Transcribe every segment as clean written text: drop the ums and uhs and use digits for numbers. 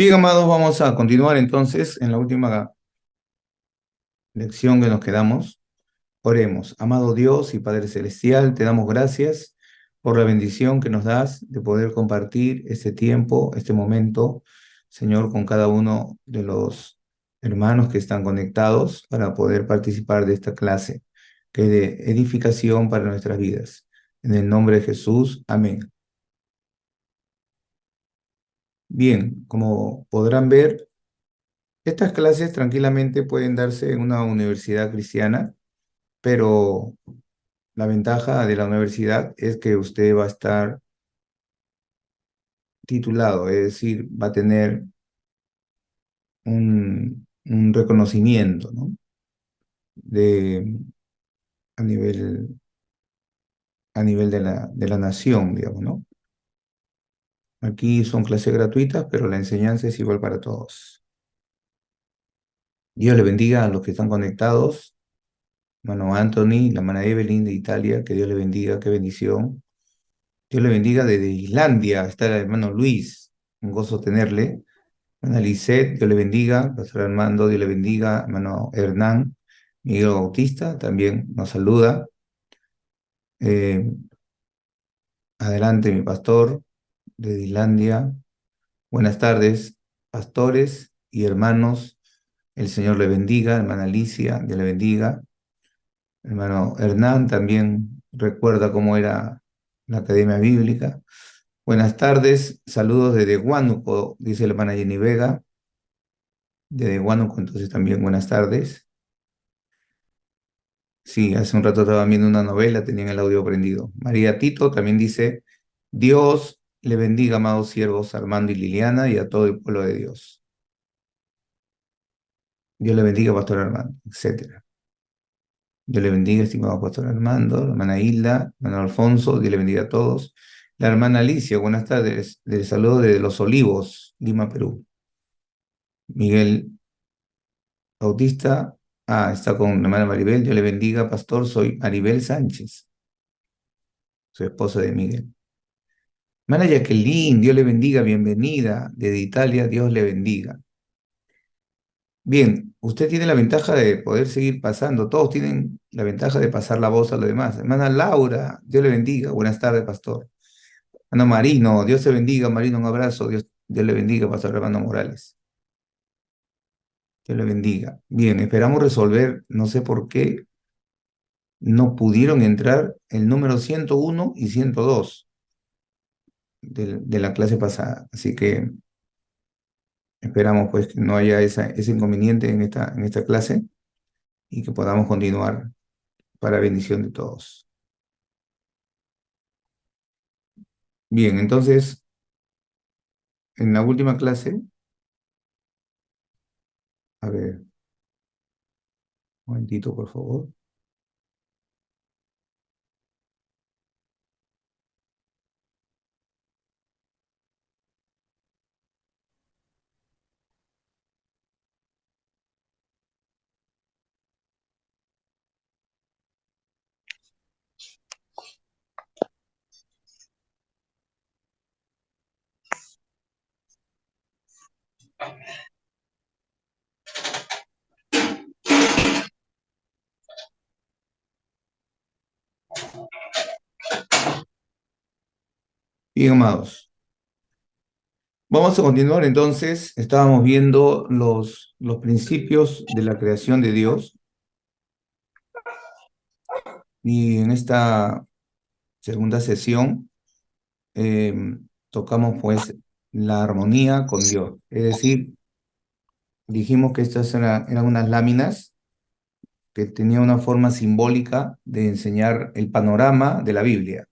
Bien, amados, vamos a continuar entonces en la última lección que nos quedamos. Oremos. Amado Dios y Padre Celestial, te damos gracias por la bendición que nos das de poder compartir este tiempo, este momento, Señor, con cada uno de los hermanos que están conectados para poder participar de esta clase, que de edificación para nuestras vidas. En el nombre de Jesús, amén. Bien, como podrán ver, estas clases tranquilamente pueden darse en una universidad cristiana, pero la ventaja de la universidad es que usted va a estar titulado, es decir, va a tener un reconocimiento, ¿no? De, a nivel de la nación, digamos, ¿no? Aquí son clases gratuitas, pero la enseñanza es igual para todos. Dios le bendiga a los que están conectados. Hermano Anthony, la hermana Evelyn de Italia, que Dios le bendiga, qué bendición. Dios le bendiga desde Islandia, está el hermano Luis, un gozo tenerle. Hermana Lisette, Dios le bendiga. Pastor Armando, Dios le bendiga. Hermano Hernán, Miguel Bautista, también nos saluda. Eh, Adelante, mi pastor, desde Islandia. Buenas tardes, pastores y hermanos. El Señor le bendiga. Hermana Alicia, Dios le bendiga. Hermano Hernán también recuerda cómo era la Academia Bíblica. Buenas tardes, saludos desde Huánuco, dice la hermana Jenny Vega, desde Huánuco, entonces también buenas tardes. Sí, hace un rato estaba viendo una novela, tenían el audio prendido. María Tito también dice, Dios le bendiga, amados siervos Armando y Liliana, y a todo el pueblo de Dios. Dios le bendiga, pastor Armando, etcétera. Dios le bendiga, estimado pastor Armando, la hermana Hilda, hermano Alfonso, Dios le bendiga a todos. La hermana Alicia, buenas tardes, del saludo de Los Olivos, Lima, Perú. Miguel Bautista, está con la hermana Maribel, Dios le bendiga, pastor, soy Maribel Sánchez, su esposa de Miguel. Hermana Jacqueline, Dios le bendiga, bienvenida, desde Italia, Dios le bendiga. Bien, usted tiene la ventaja de poder seguir pasando, todos tienen la ventaja de pasar la voz a los demás. Hermana Laura, Dios le bendiga, buenas tardes, pastor. Hermano Marino, Dios te bendiga, Marino, un abrazo, Dios le bendiga, pastor hermano Morales. Dios le bendiga. Bien, esperamos resolver, no sé por qué, no pudieron entrar el número 101 y 102 de la clase pasada. Así que esperamos pues que no haya ese inconveniente en esta clase y que podamos continuar para bendición de todos. Bien, entonces, en la última clase, a ver, un momentito, por favor. Bien, amados. Vamos a continuar entonces. Estábamos viendo los principios de la creación de Dios y en esta segunda sesión eh, tocamos pues la armonía con Dios. Es decir, dijimos que estas eran unas láminas que tenían una forma simbólica de enseñar el panorama de la Biblia.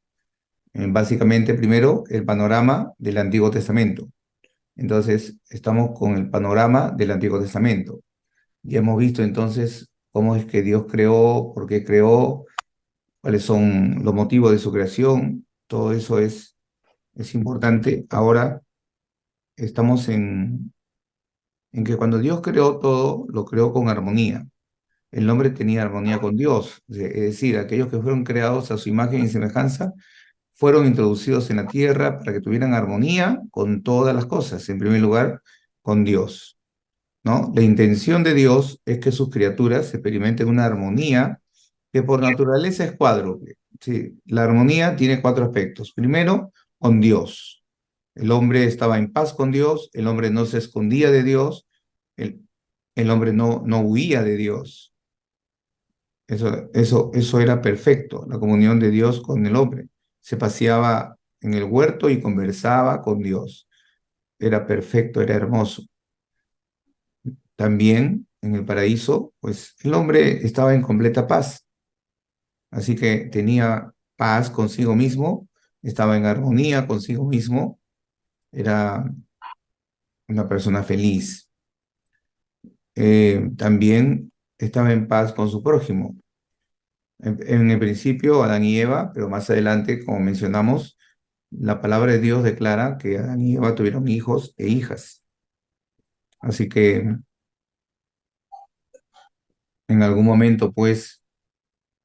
Básicamente, primero, el panorama del Antiguo Testamento. Entonces, estamos con el panorama del Antiguo Testamento. Ya hemos visto entonces cómo es que Dios creó, por qué creó, cuáles son los motivos de su creación. Todo eso es importante. Ahora estamos en que cuando Dios creó todo, lo creó con armonía. El hombre tenía armonía con Dios. Es decir, aquellos que fueron creados a su imagen y semejanza fueron introducidos en la tierra para que tuvieran armonía con todas las cosas. En primer lugar, con Dios, ¿no? La intención de Dios es que sus criaturas experimenten una armonía que por naturaleza es cuádruple. Sí, la armonía tiene cuatro aspectos. Primero, con Dios. El hombre estaba en paz con Dios, el hombre no se escondía de Dios, el, el hombre no huía de Dios. Eso era perfecto, la comunión de Dios con el hombre. Se paseaba en el huerto y conversaba con Dios. Era perfecto, era hermoso. También en el paraíso, pues el hombre estaba en completa paz, así que tenía paz consigo mismo, estaba en armonía consigo mismo, era una persona feliz. También estaba en paz con su prójimo. En el principio, Adán y Eva, pero más adelante, como mencionamos, la palabra de Dios declara que Adán y Eva tuvieron hijos e hijas. Así que en algún momento, pues,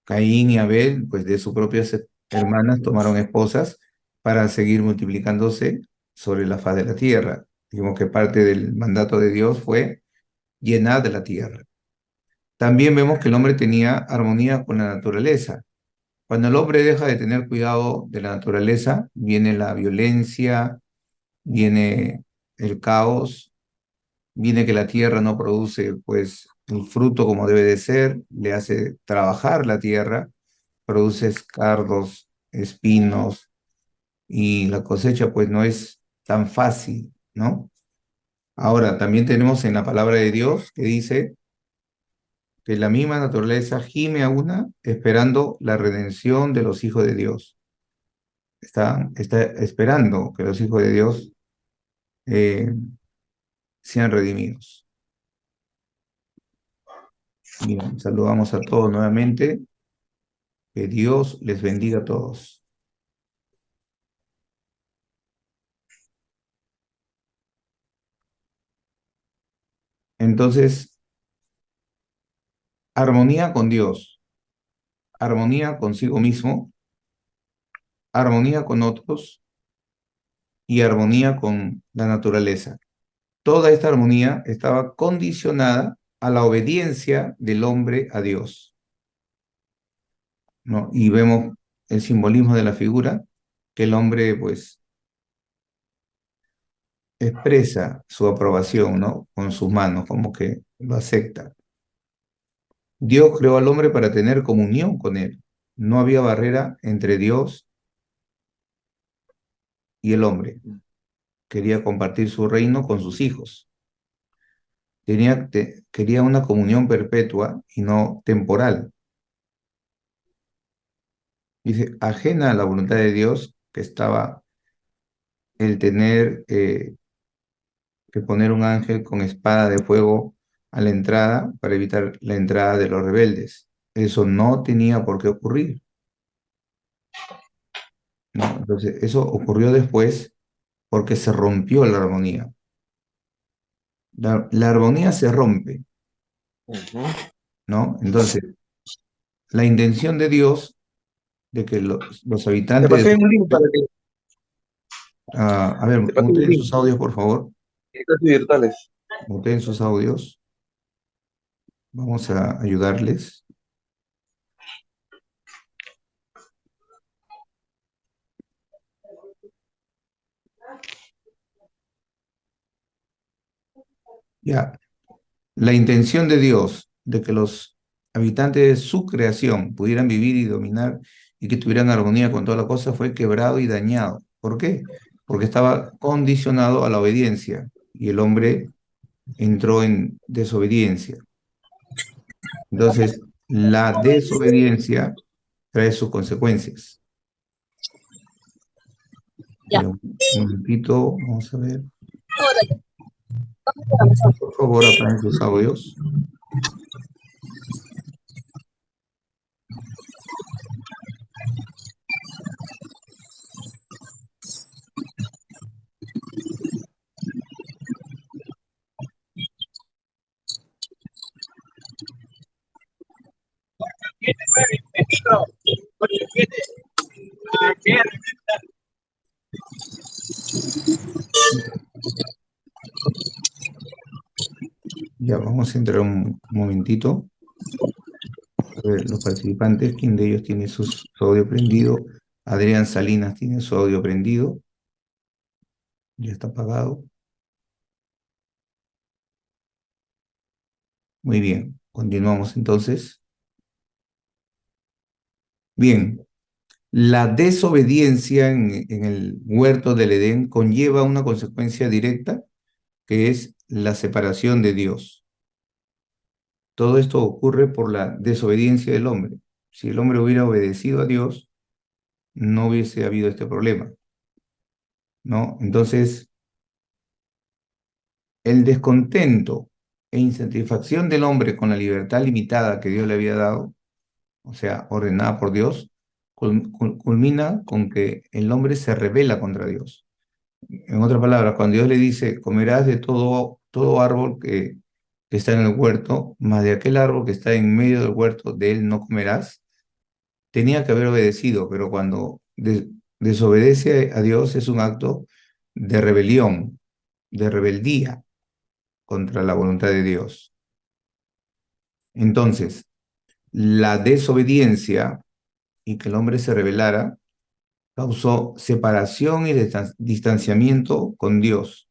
Caín y Abel, pues de sus propias hermanas, tomaron esposas para seguir multiplicándose sobre la faz de la tierra. Digamos que parte del mandato de Dios fue llenar de la tierra. También vemos que el hombre tenía armonía con la naturaleza. Cuando el hombre deja de tener cuidado de la naturaleza, viene la violencia, viene el caos, viene que la tierra no produce pues el fruto como debe de ser, le hace trabajar la tierra, produce escardos, espinos y la cosecha pues no es tan fácil, ¿no? Ahora, también tenemos en la palabra de Dios que dice que la misma naturaleza gime a una esperando la redención de los hijos de Dios. Está esperando que los hijos de Dios eh, sean redimidos. Bien, saludamos a todos nuevamente. Que Dios les bendiga a todos. Entonces, armonía con Dios, armonía consigo mismo, armonía con otros y armonía con la naturaleza. Toda esta armonía estaba condicionada a la obediencia del hombre a Dios, ¿no? Y vemos el simbolismo de la figura, que el hombre, pues, expresa su aprobación, ¿no? Con sus manos, como que lo acepta. Dios creó al hombre para tener comunión con él. No había barrera entre Dios y el hombre. Quería compartir su reino con sus hijos. Quería una comunión perpetua y no temporal. Dice, ajena a la voluntad de Dios, que estaba el tener que poner un ángel con espada de fuego a la entrada para evitar la entrada de los rebeldes. Eso no tenía por qué ocurrir, ¿no? Entonces, eso ocurrió después porque se rompió la armonía. La armonía se rompe, ¿no? Entonces, la intención de Dios de que los Te habitantes pasé un link para que a ver, te pase un muteen link. sus audios, por favor, Clases virtuales. muteen sus audios, vamos a ayudarles. Ya, la intención de Dios de que los habitantes de su creación pudieran vivir y dominar y que tuvieran armonía con toda la cosa fue quebrado y dañado. ¿Por qué? Porque estaba condicionado a la obediencia y el hombre entró en desobediencia. Entonces, la desobediencia trae sus consecuencias. Ya. Pero un momentito, vamos a ver. Por favor, apaguen sus audios. Ya vamos a entrar un momentito. A ver, los participantes, ¿quién de ellos tiene su audio prendido? Adrián Salinas tiene su audio prendido. Ya está apagado. Muy bien. Continuamos entonces. Bien. La desobediencia en el huerto del Edén conlleva una consecuencia directa que es la separación de Dios. Todo esto ocurre por la desobediencia del hombre. Si el hombre hubiera obedecido a Dios, no hubiese habido este problema, ¿no? Entonces, el descontento e insatisfacción del hombre con la libertad limitada que Dios le había dado, o sea, ordenada por Dios, culmina con que el hombre se rebela contra Dios. En otras palabras, cuando Dios le dice, comerás de todo árbol que está en el huerto, más de aquel árbol que está en medio del huerto, de él no comerás, tenía que haber obedecido, pero cuando desobedece a Dios es un acto de rebelión, de rebeldía contra la voluntad de Dios. Entonces, la desobediencia y que el hombre se rebelara causó separación y distanciamiento con Dios.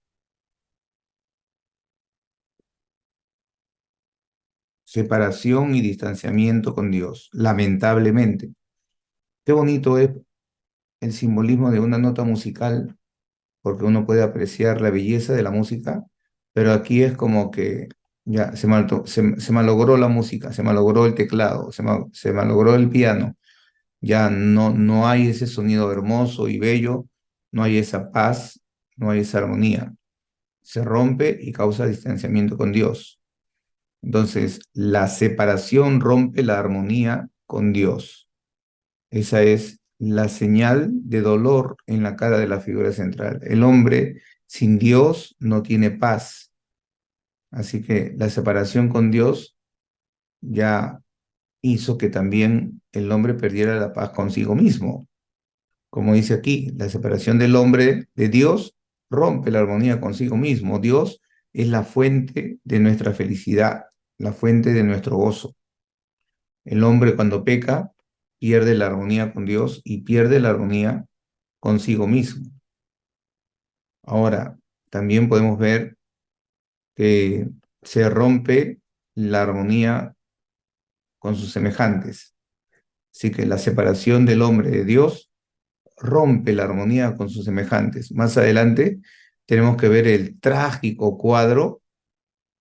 Separación y distanciamiento con Dios, lamentablemente. Qué bonito es el simbolismo de una nota musical, porque uno puede apreciar la belleza de la música, pero aquí es como que ya se malogró la música, se malogró el teclado, se malogró el piano, ya no hay ese sonido hermoso y bello, no hay esa paz, no hay esa armonía. Se rompe y causa distanciamiento con Dios. Entonces, la separación rompe la armonía con Dios. Esa es la señal de dolor en la cara de la figura central. El hombre sin Dios no tiene paz. Así que la separación con Dios ya hizo que también el hombre perdiera la paz consigo mismo. Como dice aquí, la separación del hombre de Dios rompe la armonía consigo mismo. Dios es la fuente de nuestra felicidad, la fuente de nuestro gozo. El hombre cuando peca pierde la armonía con Dios y pierde la armonía consigo mismo. Ahora, también podemos ver que se rompe la armonía con sus semejantes. Así que la separación del hombre de Dios rompe la armonía con sus semejantes. Más adelante tenemos que ver el trágico cuadro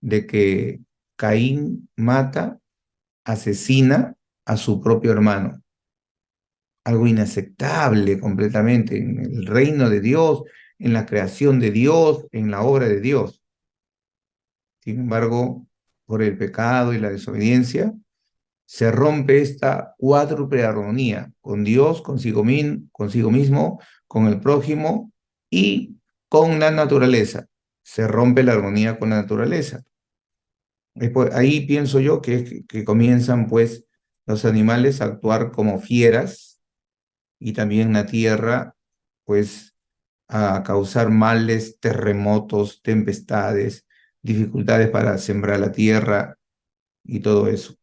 de que Caín mata, asesina a su propio hermano. Algo inaceptable completamente en el reino de Dios, en la creación de Dios, en la obra de Dios. Sin embargo, por el pecado y la desobediencia, se rompe esta cuádruple armonía con Dios, consigo mismo, con el prójimo y con la naturaleza. Se rompe la armonía con la naturaleza. Ahí pienso yo que comienzan pues los animales a actuar como fieras y también la tierra pues a causar males, terremotos, tempestades, dificultades para sembrar la tierra y todo eso.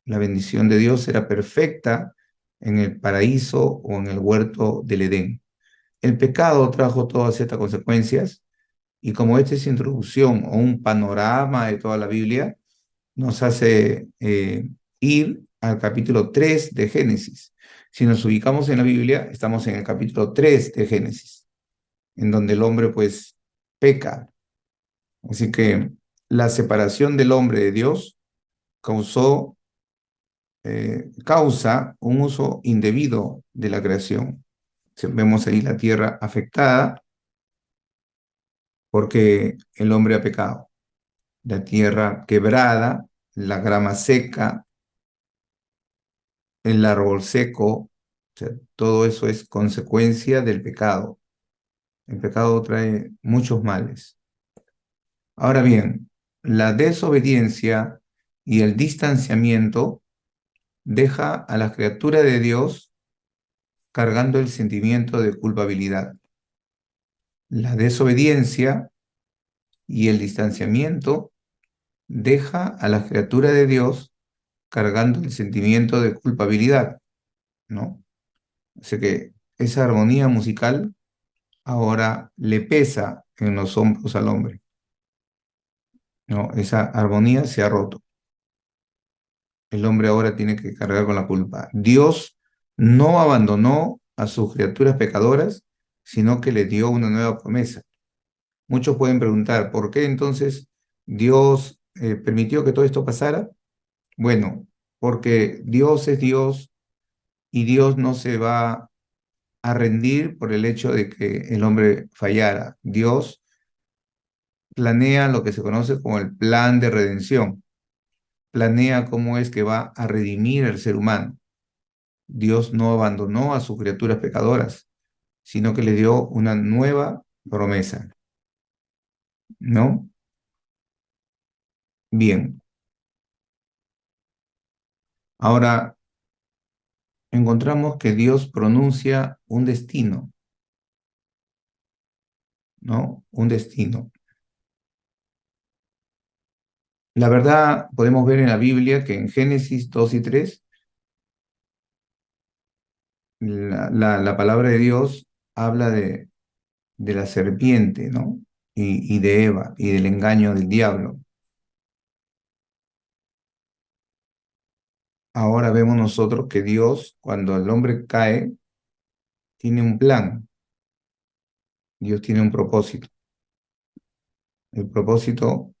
La bendición de Dios era perfecta en el paraíso o en el huerto del Edén. El pecado trajo todas estas consecuencias y como esta es introducción o un panorama de toda la Biblia, nos hace ir al capítulo 3 de Génesis. Si nos ubicamos en la Biblia, estamos en el capítulo 3 de Génesis, en donde el hombre pues peca. Así que la separación del hombre de Dios causa un uso indebido de la creación. Vemos ahí la tierra afectada porque el hombre ha pecado. La tierra quebrada, la grama seca, el árbol seco, o sea, todo eso es consecuencia del pecado. El pecado trae muchos males. Ahora bien, la desobediencia y el distanciamiento deja a la criatura de Dios cargando el sentimiento de culpabilidad. La desobediencia y el distanciamiento deja a la criatura de Dios cargando el sentimiento de culpabilidad, ¿no? Así que esa armonía musical ahora le pesa en los hombros al hombre, ¿no? Esa armonía se ha roto. El hombre ahora tiene que cargar con la culpa. Dios no abandonó a sus criaturas pecadoras, sino que le dio una nueva promesa. Muchos pueden preguntar, ¿por qué entonces Dios permitió que todo esto pasara? Bueno, porque Dios es Dios y Dios no se va a rendir por el hecho de que el hombre fallara. Dios planea lo que se conoce como el plan de redención. Planea cómo es que va a redimir al ser humano. Dios no abandonó a sus criaturas pecadoras, sino que le dio una nueva promesa, ¿no? Bien, ahora encontramos que Dios pronuncia un destino, ¿no? Un destino. La verdad, podemos ver en la Biblia que en Génesis 2 y 3, la palabra de Dios habla de la serpiente, ¿no? Y de Eva y del engaño del diablo. Ahora vemos nosotros que Dios, cuando el hombre cae, tiene un plan. Dios tiene un propósito. El propósito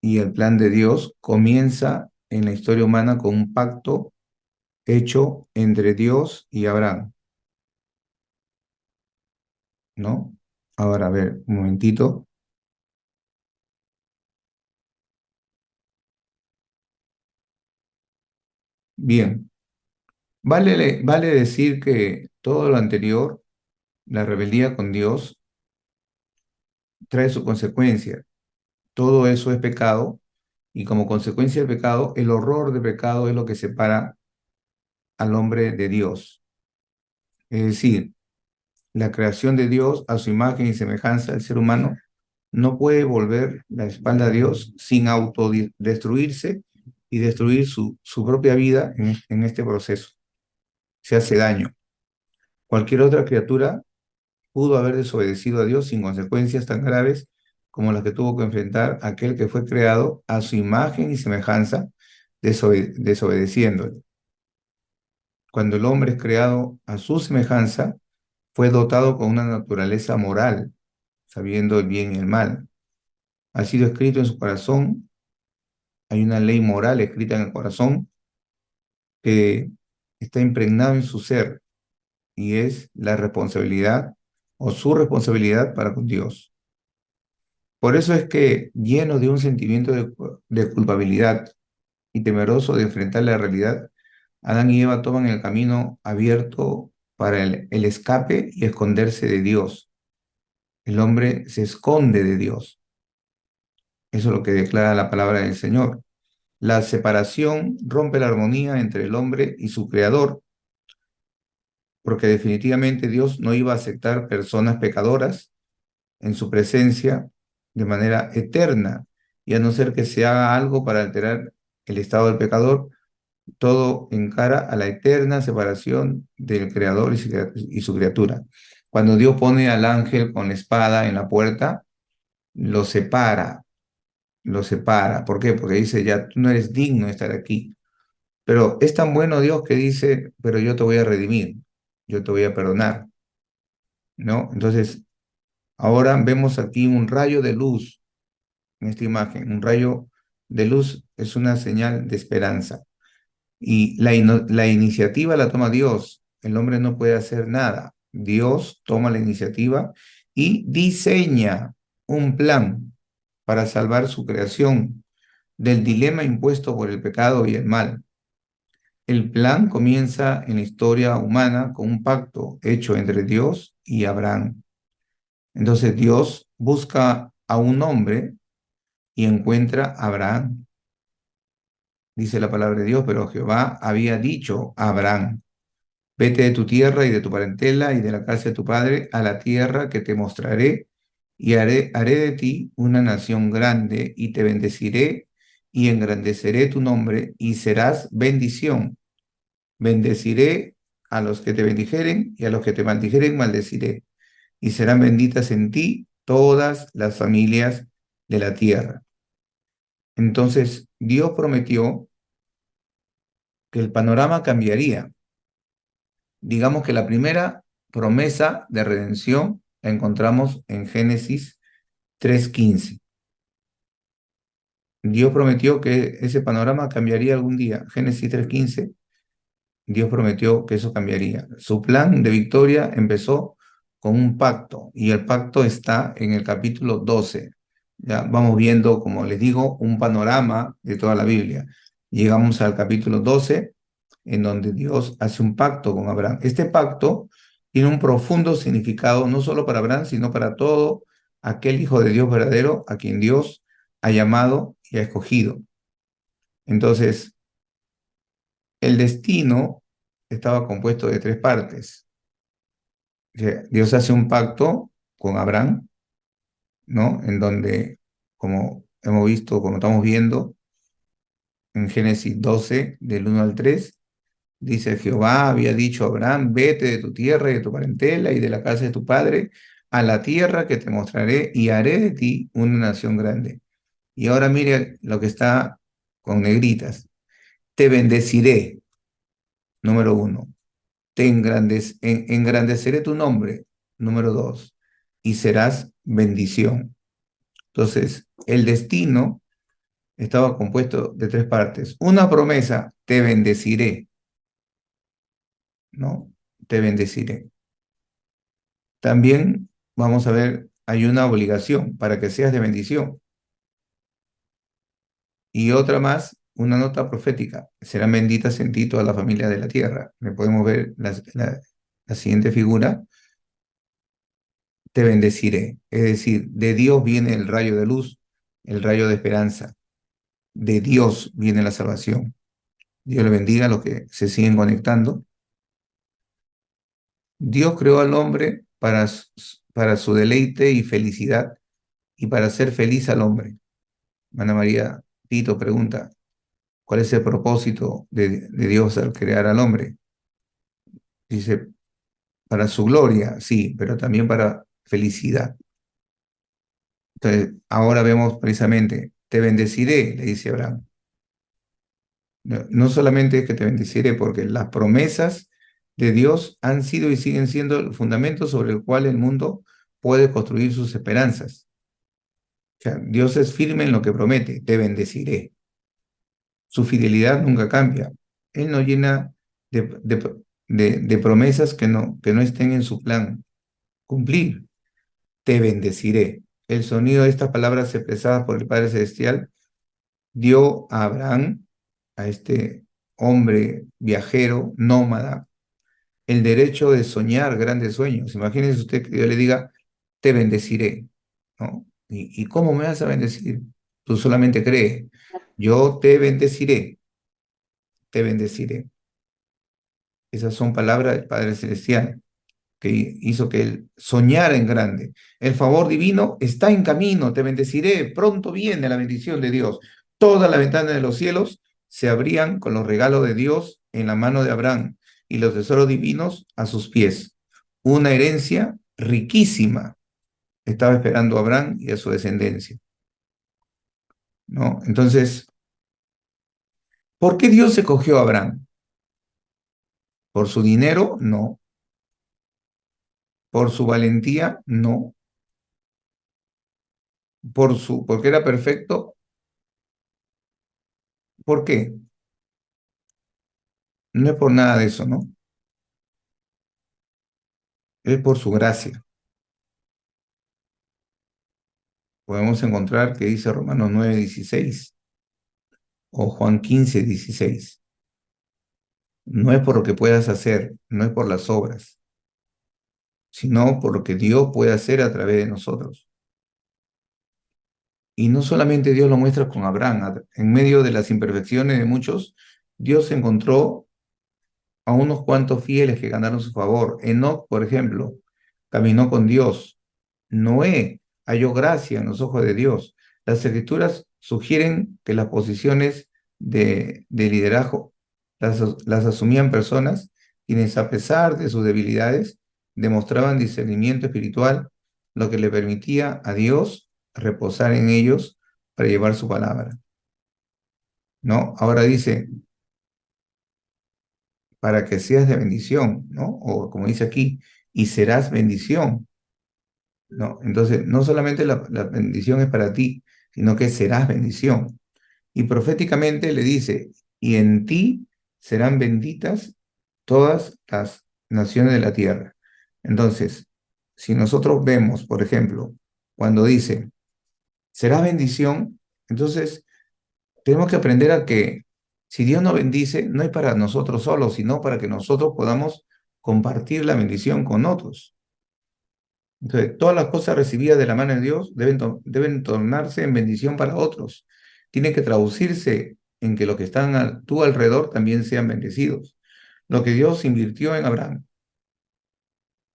y el plan de Dios comienza en la historia humana con un pacto hecho entre Dios y Abraham, ¿no? Ahora, a ver, un momentito. Bien, vale decir que todo lo anterior, la rebeldía con Dios, trae su consecuencia. Todo eso es pecado y como consecuencia del pecado, el horror del pecado es lo que separa al hombre de Dios. Es decir, la creación de Dios a su imagen y semejanza del ser humano no puede volver la espalda a Dios sin autodestruirse y destruir su propia vida en este proceso. Se hace daño. Cualquier otra criatura pudo haber desobedecido a Dios sin consecuencias tan graves como las que tuvo que enfrentar aquel que fue creado a su imagen y semejanza, desobedeciéndole. Cuando el hombre es creado a su semejanza, fue dotado con una naturaleza moral, sabiendo el bien y el mal. Ha sido escrito en su corazón, hay una ley moral escrita en el corazón que está impregnado en su ser y es la responsabilidad o su responsabilidad para con Dios. Por eso es que, lleno de un sentimiento de culpabilidad y temeroso de enfrentar la realidad, Adán y Eva toman el camino abierto para el escape y esconderse de Dios. El hombre se esconde de Dios. Eso es lo que declara la palabra del Señor. La separación rompe la armonía entre el hombre y su creador, porque definitivamente Dios no iba a aceptar personas pecadoras en su presencia de manera eterna, y a no ser que se haga algo para alterar el estado del pecador, todo encara a la eterna separación del creador y su criatura. Cuando Dios pone al ángel con la espada en la puerta, lo separa, lo separa. ¿Por qué? Porque dice, ya tú no eres digno de estar aquí. Pero es tan bueno Dios que dice, pero yo te voy a redimir, yo te voy a perdonar, ¿no? Entonces, ahora vemos aquí un rayo de luz en esta imagen. Un rayo de luz es una señal de esperanza. Y la iniciativa la toma Dios. El hombre no puede hacer nada. Dios toma la iniciativa y diseña un plan para salvar su creación del dilema impuesto por el pecado y el mal. El plan comienza en la historia humana con un pacto hecho entre Dios y Abraham. Entonces Dios busca a un hombre y encuentra a Abraham. Dice la palabra de Dios, pero Jehová había dicho a Abraham, vete de tu tierra y de tu parentela y de la casa de tu padre a la tierra que te mostraré, y haré de ti una nación grande y te bendeciré y engrandeceré tu nombre y serás bendición. Bendeciré a los que te bendijeren y a los que te maldijeren maldeciré. Y serán benditas en ti todas las familias de la tierra. Entonces, Dios prometió que el panorama cambiaría. Digamos que la primera promesa de redención la encontramos en Génesis 3:15. Dios prometió que ese panorama cambiaría algún día. Génesis 3:15, Dios prometió que eso cambiaría. Su plan de victoria empezó con un pacto y el pacto está en el capítulo 12. Ya vamos viendo, como les digo, un panorama de toda la Biblia. Llegamos al capítulo 12, en donde Dios hace un pacto con Abraham. Este pacto tiene un profundo significado no solo para Abraham, sino para todo aquel hijo de Dios verdadero a quien Dios ha llamado y ha escogido. Entonces, el destino estaba compuesto de tres partes. O sea, Dios hace un pacto con Abraham, ¿no? En donde, como hemos visto, como estamos viendo en Génesis 12, del 1 al 3, dice: Jehová había dicho a Abraham: vete de tu tierra y de tu parentela y de la casa de tu padre a la tierra que te mostraré y haré de ti una nación grande. Y ahora mire lo que está con negritas. Te bendeciré, número uno. Engrandeceré tu nombre, número dos, y serás bendición. Entonces, el destino estaba compuesto de tres partes. Una promesa: te bendeciré, ¿no? Te bendeciré. También vamos a ver, hay una obligación para que seas de bendición. Y otra más, una nota profética: serán benditas en ti toda la familia de la tierra. Le podemos ver la siguiente figura. Te bendeciré. Es decir, de Dios viene el rayo de luz, el rayo de esperanza. De Dios viene la salvación. Dios le bendiga a los que se siguen conectando. Dios creó al hombre para su deleite y felicidad y para hacer feliz al hombre. Ana María Tito pregunta: ¿cuál es el propósito de Dios al crear al hombre? Dice: para su gloria, sí, pero también para felicidad. Entonces, ahora vemos precisamente: te bendeciré, le dice Abraham. No, no solamente es que te bendeciré, porque las promesas de Dios han sido y siguen siendo el fundamento sobre el cual el mundo puede construir sus esperanzas. O sea, Dios es firme en lo que promete: te bendeciré. Su fidelidad nunca cambia. Él no llena de promesas que no estén en su plan cumplir. Te bendeciré. El sonido de estas palabras expresadas por el Padre Celestial dio a Abraham, a este hombre viajero, nómada, el derecho de soñar grandes sueños. Imagínese usted que yo le diga: te bendeciré, ¿no? ¿Y cómo me vas a bendecir? Tú solamente cree. Yo te bendeciré, te bendeciré. Esas son palabras del Padre Celestial, que hizo que él soñara en grande. El favor divino está en camino, te bendeciré, pronto viene la bendición de Dios. Todas las ventanas de los cielos se abrían con los regalos de Dios en la mano de Abraham y los tesoros divinos a sus pies. Una herencia riquísima estaba esperando a Abraham y a su descendencia, ¿no? Entonces, ¿por qué Dios escogió a Abraham? ¿Por su dinero? No. ¿Por su valentía? No. ¿Porque era perfecto? ¿Por qué? No es por nada de eso, ¿no? Es por su gracia. Podemos encontrar que dice Romanos 9:16 o Juan 15:16. No es por lo que puedas hacer, no es por las obras, sino por lo que Dios puede hacer a través de nosotros. Y no solamente Dios lo muestra con Abraham. En medio de las imperfecciones de muchos, Dios encontró a unos cuantos fieles que ganaron su favor. Enoc, por ejemplo, caminó con Dios. Noé halló gracia en los ojos de Dios. Las escrituras sugieren que las posiciones de liderazgo las asumían personas quienes, a pesar de sus debilidades, demostraban discernimiento espiritual, lo que le permitía a Dios reposar en ellos para llevar su palabra, ¿no? Ahora dice, para que seas de bendición, ¿no? O como dice aquí, y serás bendición, ¿no? Entonces, no solamente la bendición es para ti, sino que serás bendición. Y proféticamente le dice, y en ti serán benditas todas las naciones de la tierra. Entonces, si nosotros vemos, por ejemplo, cuando dice, serás bendición, entonces tenemos que aprender a que si Dios nos bendice, no es para nosotros solos, sino para que nosotros podamos compartir la bendición con otros. Entonces, todas las cosas recibidas de la mano de Dios deben tornarse en bendición para otros. Tiene que traducirse en que los que están a tu alrededor también sean bendecidos. Lo que Dios invirtió en Abraham,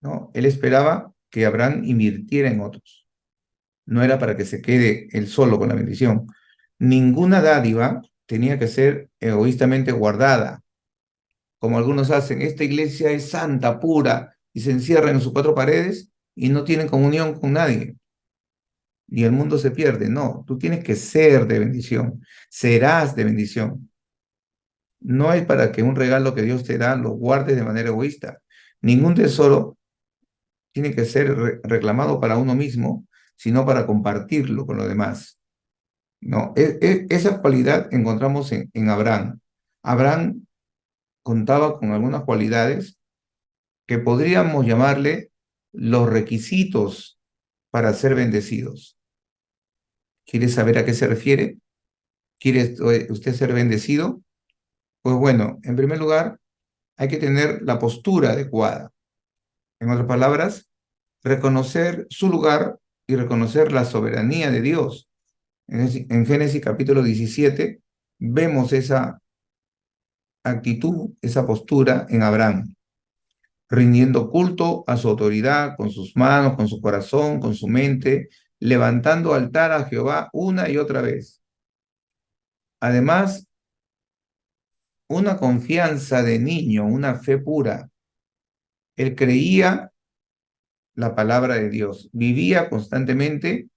¿no? Él esperaba que Abraham invirtiera en otros. No era para que se quede él solo con la bendición. Ninguna dádiva tenía que ser egoístamente guardada, como algunos hacen. Esta iglesia es santa, pura, y se encierran en sus cuatro paredes y no tienen comunión con nadie. Y el mundo se pierde. No, tú tienes que ser de bendición, serás de bendición. No es para que un regalo que Dios te da lo guardes de manera egoísta. Ningún tesoro tiene que ser reclamado para uno mismo, sino para compartirlo con los demás. No, esa cualidad encontramos en Abraham. Abraham contaba con algunas cualidades que podríamos llamarle los requisitos para ser bendecidos. ¿Quiere saber a qué se refiere? ¿Quiere usted ser bendecido? Pues bueno, en primer lugar, hay que tener la postura adecuada. En otras palabras, reconocer su lugar y reconocer la soberanía de Dios. En Génesis capítulo 17 vemos esa actitud, esa postura en Abraham, rindiendo culto a su autoridad con sus manos, con su corazón, con su mente, levantando altar a Jehová una y otra vez. Además, una confianza de niño, una fe pura. Él creía la palabra de Dios, vivía constantemente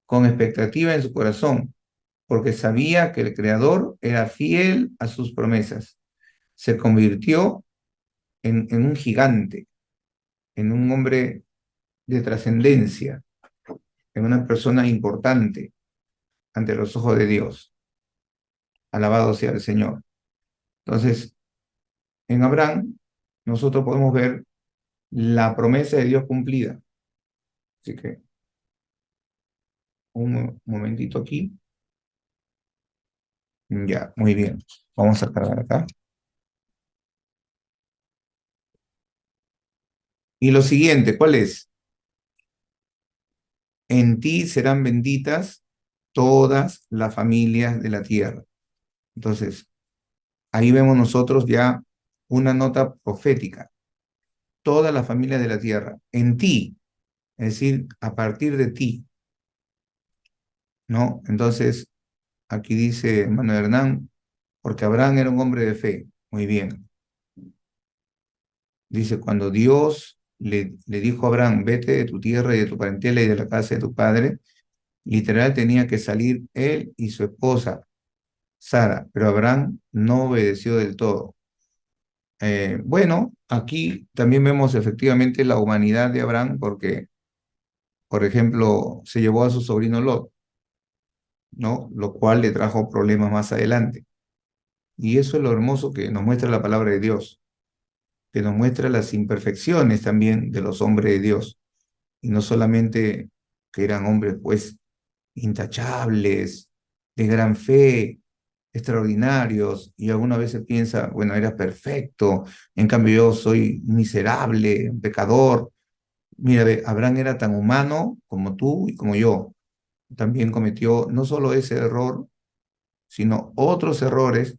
con expectativa en su corazón, porque sabía que el Creador era fiel a sus promesas. Se convirtió en un gigante, en un hombre de trascendencia, en una persona importante ante los ojos de Dios. Alabado sea el Señor. Entonces, en Abraham, nosotros podemos ver la promesa de Dios cumplida. Así que, un momentito aquí. Ya, muy bien. Vamos a cargar acá. Y lo siguiente, ¿cuál es? En ti serán benditas todas las familias de la tierra. Entonces, ahí vemos nosotros ya una nota profética. Todas las familias de la tierra, en ti, es decir, a partir de ti, ¿no? Entonces, aquí dice hermano Hernán, porque Abraham era un hombre de fe. Muy bien. Dice, cuando Dios le dijo a Abraham, vete de tu tierra y de tu parentela y de la casa de tu padre, literal tenía que salir él y su esposa, Sara, pero Abraham no obedeció del todo. Bueno, aquí también vemos efectivamente la humanidad de Abraham porque, por ejemplo, se llevó a su sobrino Lot, ¿no? Lo cual le trajo problemas más adelante. Y eso es lo hermoso que nos muestra la palabra de Dios, que nos muestra las imperfecciones también de los hombres de Dios, y no solamente que eran hombres, pues, intachables, de gran fe, extraordinarios, y alguna vez se piensa, bueno, era perfecto, en cambio yo soy miserable, un pecador. Mira, ve, Abraham era tan humano como tú y como yo. También cometió no solo ese error, sino otros errores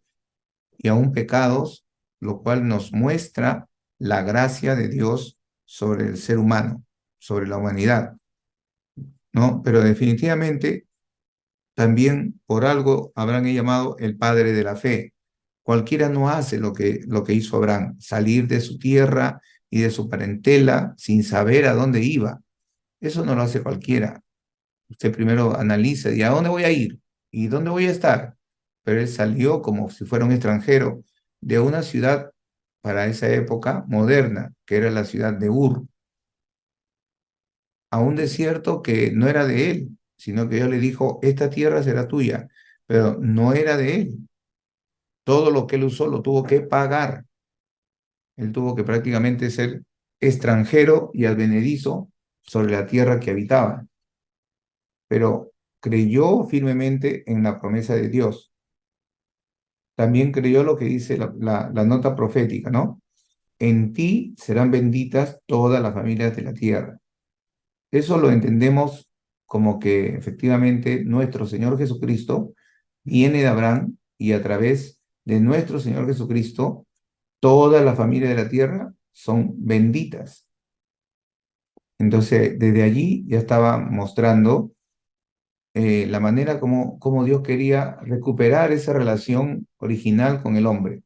y aún pecados, lo cual nos muestra la gracia de Dios sobre el ser humano, sobre la humanidad. ¿no? Pero definitivamente también por algo Abraham es llamado el padre de la fe. Cualquiera no hace lo que hizo Abraham, salir de su tierra y de su parentela sin saber a dónde iba. Eso no lo hace cualquiera. Usted primero analiza, ¿y a dónde voy a ir? ¿Y dónde voy a estar? Pero él salió como si fuera un extranjero de una ciudad para esa época moderna, que era la ciudad de Ur, a un desierto que no era de él, sino que Dios le dijo, esta tierra será tuya, pero no era de él. Todo lo que él usó lo tuvo que pagar. Él tuvo que prácticamente ser extranjero y advenedizo sobre la tierra que habitaba, pero creyó firmemente en la promesa de Dios. También creyó lo que dice la nota profética, ¿no? En ti serán benditas todas las familias de la tierra. Eso lo entendemos como que efectivamente nuestro Señor Jesucristo viene de Abraham y a través de nuestro Señor Jesucristo, todas las familias de la tierra son benditas. Entonces, desde allí ya estaba mostrando la manera como Dios quería recuperar esa relación original con el hombre,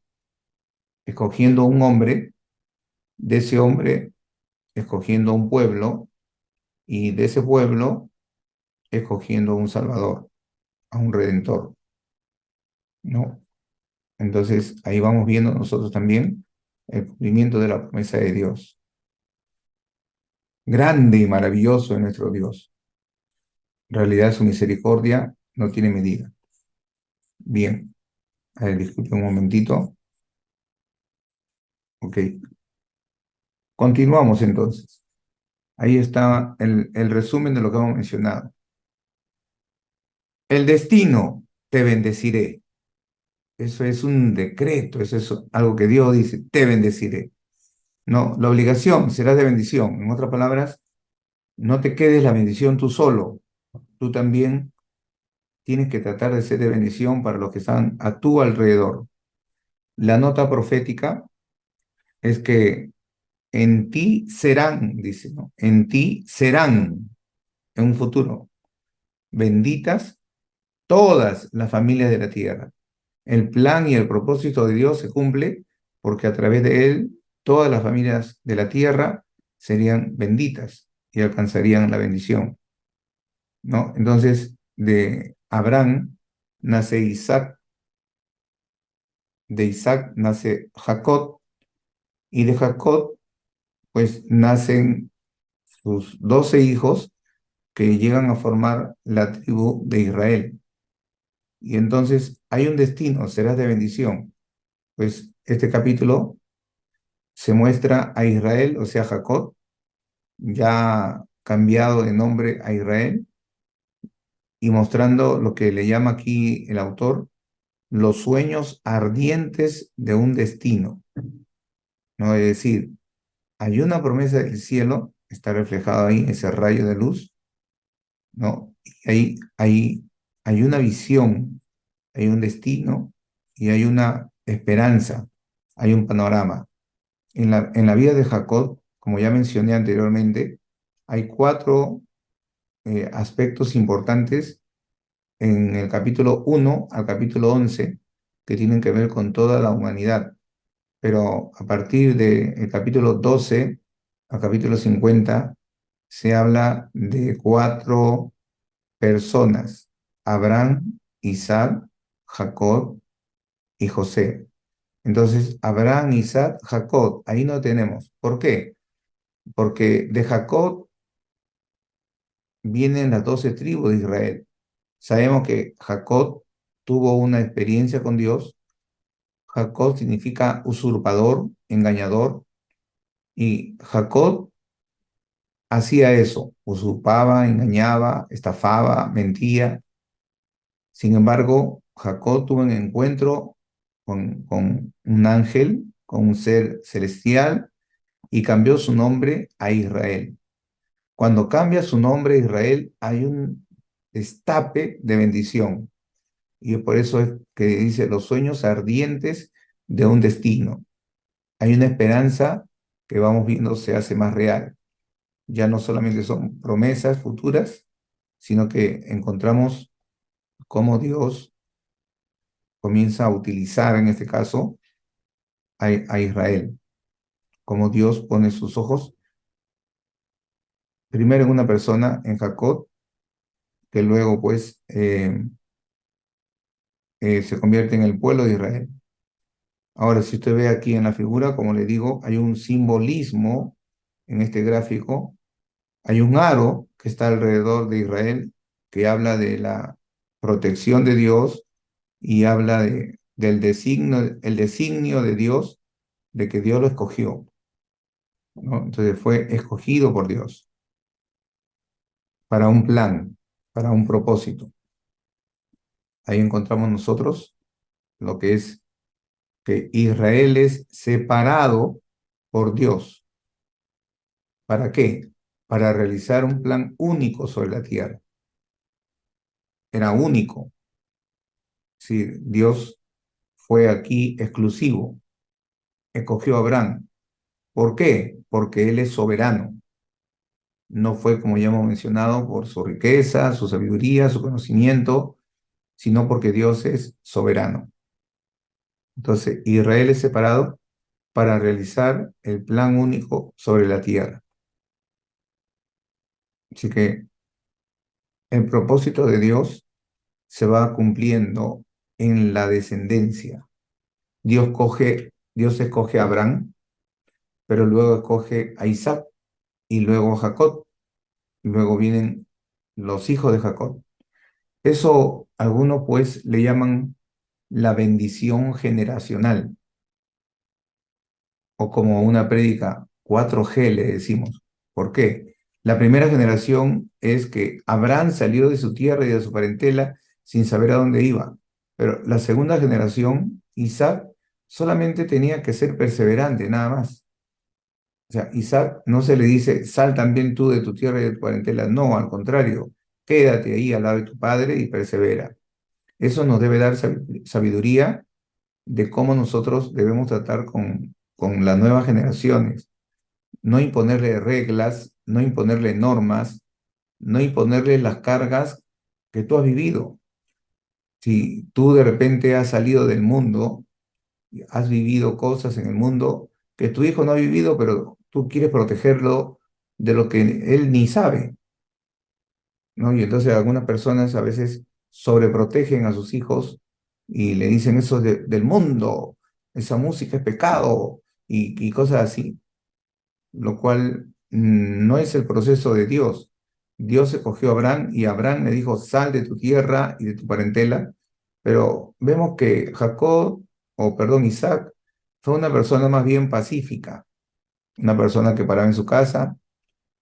escogiendo un hombre, de ese hombre escogiendo un pueblo y de ese pueblo escogiendo un salvador, a un redentor, ¿no? Entonces, ahí vamos viendo nosotros también el cumplimiento de la promesa de Dios. Grande y maravilloso es nuestro Dios. En realidad su misericordia no tiene medida. Bien, a ver, disculpe un momentito. Ok, continuamos entonces. Ahí está el resumen de lo que hemos mencionado. El destino, te bendeciré. Eso es un decreto, eso es algo que Dios dice, te bendeciré. No, la obligación será de bendición. En otras palabras, no te quedes la bendición tú solo. Tú también tienes que tratar de ser de bendición para los que están a tu alrededor. La nota profética es que en ti serán, dice, ¿no? En ti serán en un futuro benditas todas las familias de la tierra. El plan y el propósito de Dios se cumple porque a través de él todas las familias de la tierra serían benditas y alcanzarían la bendición, ¿no? Entonces, de Abraham nace Isaac, de Isaac nace Jacob y de Jacob pues nacen sus 12 hijos que llegan a formar la tribu de Israel. Y entonces hay un destino, serás de bendición. Pues este capítulo se muestra a Israel, o sea, Jacob, ya cambiado de nombre a Israel, y mostrando lo que le llama aquí el autor, los sueños ardientes de un destino, ¿no? Es decir, hay una promesa del cielo, está reflejado ahí, ese rayo de luz, ¿no? Y hay una visión, hay un destino y hay una esperanza, hay un panorama. En la vida de Jacob, como ya mencioné anteriormente, hay cuatro aspectos importantes en el capítulo 1 al capítulo 11 que tienen que ver con toda la humanidad. Pero a partir del capítulo 12 al capítulo 50 se habla de cuatro personas: Abraham, Isaac, Jacob y José. Entonces, Abraham, Isaac, Jacob, ahí no tenemos. ¿Por qué? Porque de Jacob vienen las 12 tribus de Israel. Sabemos que Jacob tuvo una experiencia con Dios. Jacob significa usurpador, engañador, y Jacob hacía eso, usurpaba, engañaba, estafaba, mentía. Sin embargo, Jacob tuvo un encuentro con un ángel, con un ser celestial, y cambió su nombre a Israel. Cuando cambia su nombre a Israel, hay un destape de bendición. Y por eso es que dice los sueños ardientes de un destino. Hay una esperanza que vamos viendo se hace más real. Ya no solamente son promesas futuras, sino que encontramos cómo Dios comienza a utilizar en este caso a Israel, cómo Dios pone sus ojos primero en una persona, en Jacob, que luego pues se convierte en el pueblo de Israel. Ahora, si usted ve aquí en la figura, como le digo, hay un simbolismo en este gráfico. Hay un aro que está alrededor de Israel que habla de la protección de Dios y habla del designio, el designio de Dios, de que Dios lo escogió, ¿no? Entonces fue escogido por Dios para un plan, para un propósito. Ahí encontramos nosotros lo que es que Israel es separado por Dios. ¿Para qué? Para realizar un plan único sobre la tierra. Era único. Sí, Dios fue aquí exclusivo. Escogió a Abraham. ¿Por qué? Porque él es soberano. No fue, como ya hemos mencionado, por su riqueza, su sabiduría, su conocimiento, sino porque Dios es soberano. Entonces, Israel es separado para realizar el plan único sobre la tierra. Así que el propósito de Dios se va cumpliendo en la descendencia. Dios escoge a Abraham, pero luego escoge a Isaac y luego a Jacob. Y luego vienen los hijos de Jacob. Eso algunos pues le llaman la bendición generacional, o como una prédica 4G le decimos. ¿Por qué? La primera generación es que Abraham salió de su tierra y de su parentela sin saber a dónde iba. Pero la segunda generación, Isaac, solamente tenía que ser perseverante, nada más. O sea, Isaac no se le dice, sal también tú de tu tierra y de tu parentela. No, al contrario, quédate ahí al lado de tu padre y persevera. Eso nos debe dar sabiduría de cómo nosotros debemos tratar con las nuevas generaciones. No imponerle reglas, no imponerle normas, no imponerle las cargas que tú has vivido. Si tú de repente has salido del mundo, has vivido cosas en el mundo que tu hijo no ha vivido, pero tú quieres protegerlo de lo que él ni sabe, ¿no? Y entonces algunas personas a veces sobreprotegen a sus hijos y le dicen eso del mundo, esa música es pecado y cosas así, lo cual no es el proceso de Dios. Dios escogió a Abraham y Abraham le dijo, sal de tu tierra y de tu parentela, pero vemos que Jacob, o perdón, Isaac, fue una persona más bien pacífica, una persona que paraba en su casa,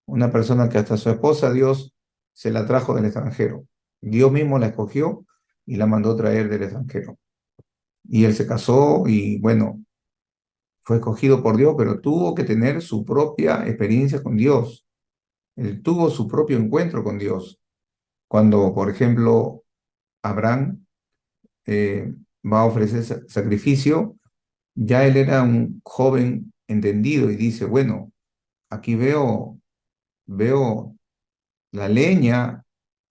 una persona que hasta su esposa Dios se la trajo del extranjero. Dios mismo la escogió y la mandó traer del extranjero. Y él se casó y bueno, fue escogido por Dios, pero tuvo que tener su propia experiencia con Dios. Él tuvo su propio encuentro con Dios. Cuando, por ejemplo, Abraham eh, va a ofrecer sacrificio, ya él era un joven entendido y dice, bueno, aquí veo la leña,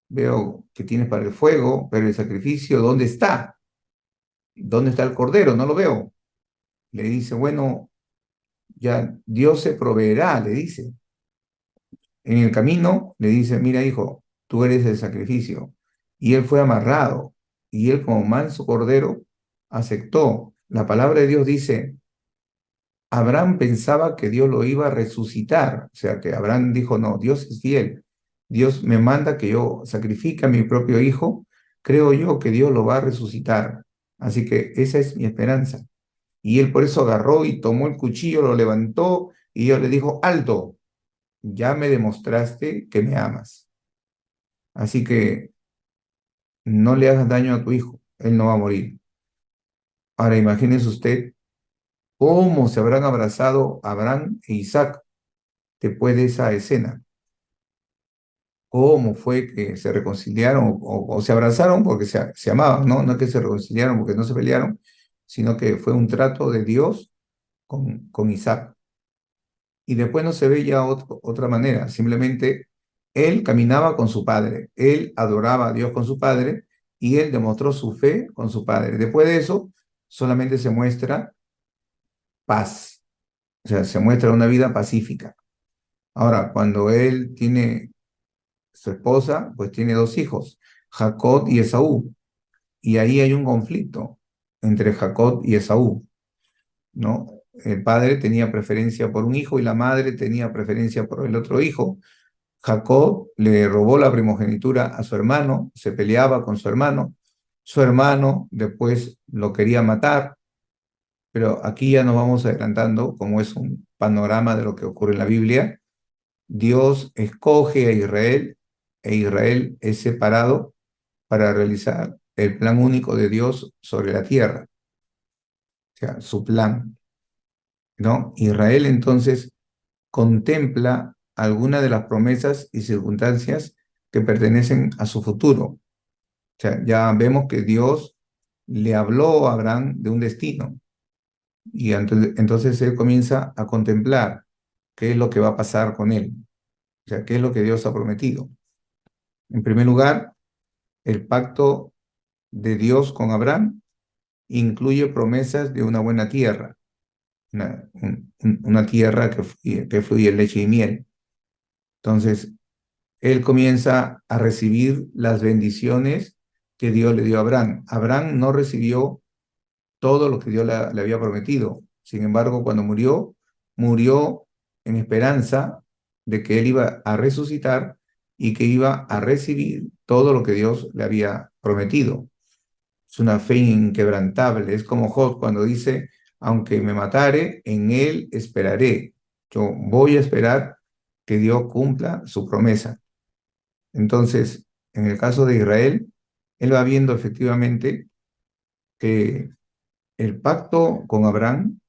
veo que tienes para el fuego, pero el sacrificio, ¿dónde está? ¿Dónde está el cordero? No lo veo. Le dice, bueno, ya Dios se proveerá, le dice. En el camino le dice, mira hijo, tú eres el sacrificio. Y él fue amarrado, y él como manso cordero aceptó. La palabra de Dios dice, Abraham pensaba que Dios lo iba a resucitar, o sea que Abraham dijo, no, Dios es fiel, Dios me manda que yo sacrifique a mi propio hijo, creo yo que Dios lo va a resucitar, así que esa es mi esperanza. Y él por eso agarró y tomó el cuchillo, lo levantó y Dios le dijo, alto, ya me demostraste que me amas, así que no le hagas daño a tu hijo, él no va a morir. Ahora imagínese usted cómo se habrán abrazado Abraham e Isaac después de esa escena. Cómo fue que se reconciliaron o se abrazaron porque se amaban, ¿no? No es que se reconciliaron porque no se pelearon, sino que fue un trato de Dios con Isaac. Y después no se ve ya otra manera, simplemente él caminaba con su padre, él adoraba a Dios con su padre y él demostró su fe con su padre. Después de eso, solamente se muestra paz, o sea, se muestra una vida pacífica. Ahora, cuando él tiene su esposa, pues tiene dos hijos, Jacob y Esaú, y ahí hay un conflicto entre Jacob y Esaú, ¿no? El padre tenía preferencia por un hijo y la madre tenía preferencia por el otro hijo. Jacob le robó la primogenitura a su hermano, se peleaba con su hermano después lo quería matar, pero aquí ya nos vamos adelantando, como es un panorama de lo que ocurre en la Biblia. Dios escoge a Israel e Israel es separado para realizar el plan único de Dios sobre la tierra, o sea, su plan, ¿no? Israel entonces contempla algunas de las promesas y circunstancias que pertenecen a su futuro. O sea, ya vemos que Dios le habló a Abraham de un destino y entonces él comienza a contemplar qué es lo que va a pasar con él, o sea, qué es lo que Dios ha prometido. En primer lugar, el pacto de Dios con Abraham incluye promesas de una buena tierra, una tierra que fluye leche y miel. Entonces, él comienza a recibir las bendiciones que Dios le dio a Abraham. Abraham no recibió todo lo que Dios le había prometido. Sin embargo, cuando murió, murió en esperanza de que él iba a resucitar y que iba a recibir todo lo que Dios le había prometido. Es una fe inquebrantable. Es como Job cuando dice, aunque me matare, en él esperaré. Yo voy a esperar que Dios cumpla su promesa. Entonces, en el caso de Israel, él va viendo efectivamente que el pacto con Abraham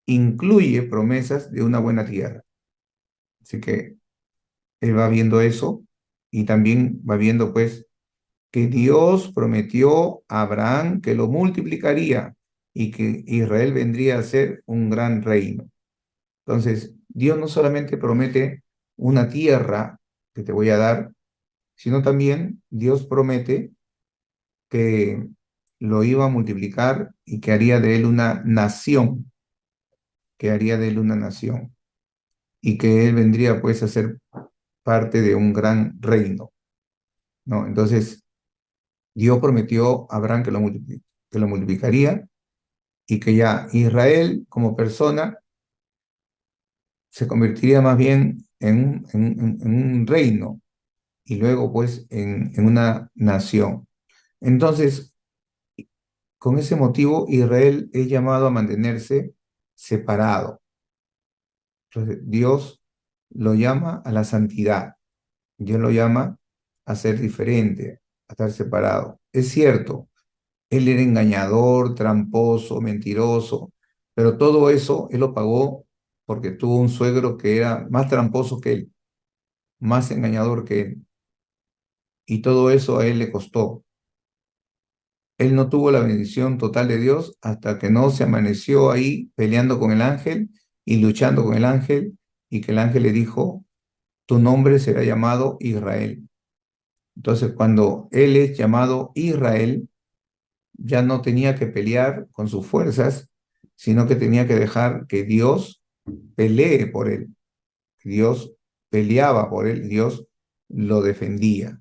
incluye promesas de una buena tierra. Así que él va viendo eso y también va viendo pues que Dios prometió a Abraham que lo multiplicaría y que Israel vendría a ser un gran reino. Entonces, Dios no solamente promete una tierra que te voy a dar, sino también Dios promete que lo iba a multiplicar y que haría de él una nación, que haría de él una nación, y que él vendría pues a ser parte de un gran reino, ¿no? Entonces, Dios prometió a Abraham que lo multiplicaría y que ya Israel como persona se convertiría más bien en un reino y luego pues en una nación. Entonces, con ese motivo, Israel es llamado a mantenerse separado. Entonces, Dios lo llama a la santidad. Dios lo llama a ser diferente, a estar separado. Es cierto, él era engañador, tramposo, mentiroso, pero todo eso él lo pagó porque tuvo un suegro que era más tramposo que él, más engañador que él. Y todo eso a él le costó. Él no tuvo la bendición total de Dios hasta que no se amaneció ahí peleando con el ángel y luchando con el ángel y que el ángel le dijo, tu nombre será llamado Israel. Entonces, cuando él es llamado Israel, ya no tenía que pelear con sus fuerzas, sino que tenía que dejar que Dios pelee por él. Dios peleaba por él, Dios lo defendía,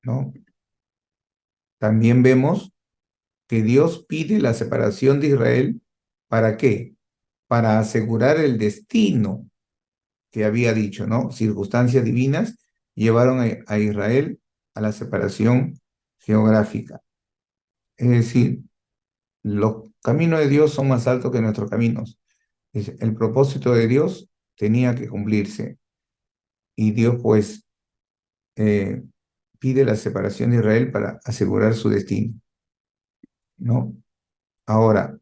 ¿no? También vemos que Dios pide la separación de Israel. ¿Para qué? Para asegurar el destino que había dicho, ¿no? Circunstancias divinas llevaron a Israel a la separación geográfica. Es decir, los caminos de Dios son más altos que nuestros caminos. El propósito de Dios tenía que cumplirse y Dios pues eh, pide la separación de Israel para asegurar su destino, ¿no? Ahora,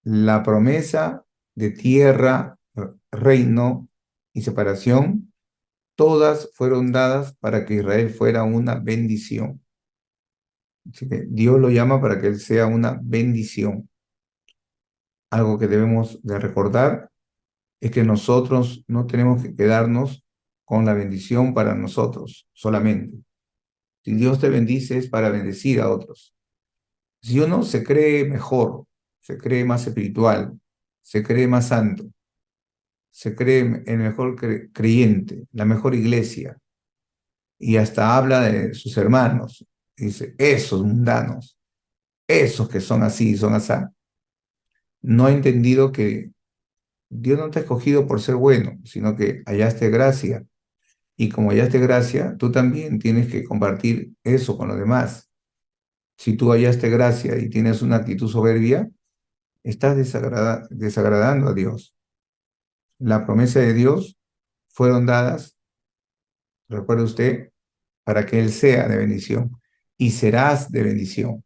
la promesa de tierra, reino y separación, todas fueron dadas para que Israel fuera una bendición. Así que Dios lo llama para que él sea una bendición, algo que debemos de recordar es que nosotros no tenemos que quedarnos con la bendición para nosotros solamente. Si Dios te bendice es para bendecir a otros. Si uno se cree mejor, se cree más espiritual, se cree más santo, se cree el mejor creyente, la mejor iglesia, y hasta habla de sus hermanos, dice, esos mundanos, esos que son así, son así, no ha entendido que Dios no te ha escogido por ser bueno, sino que hallaste gracia. Y como hallaste gracia, tú también tienes que compartir eso con los demás. Si tú hallaste gracia y tienes una actitud soberbia, estás desagradando a Dios. La promesa de Dios fueron dadas, recuerde usted, para que Él sea de bendición y serás de bendición.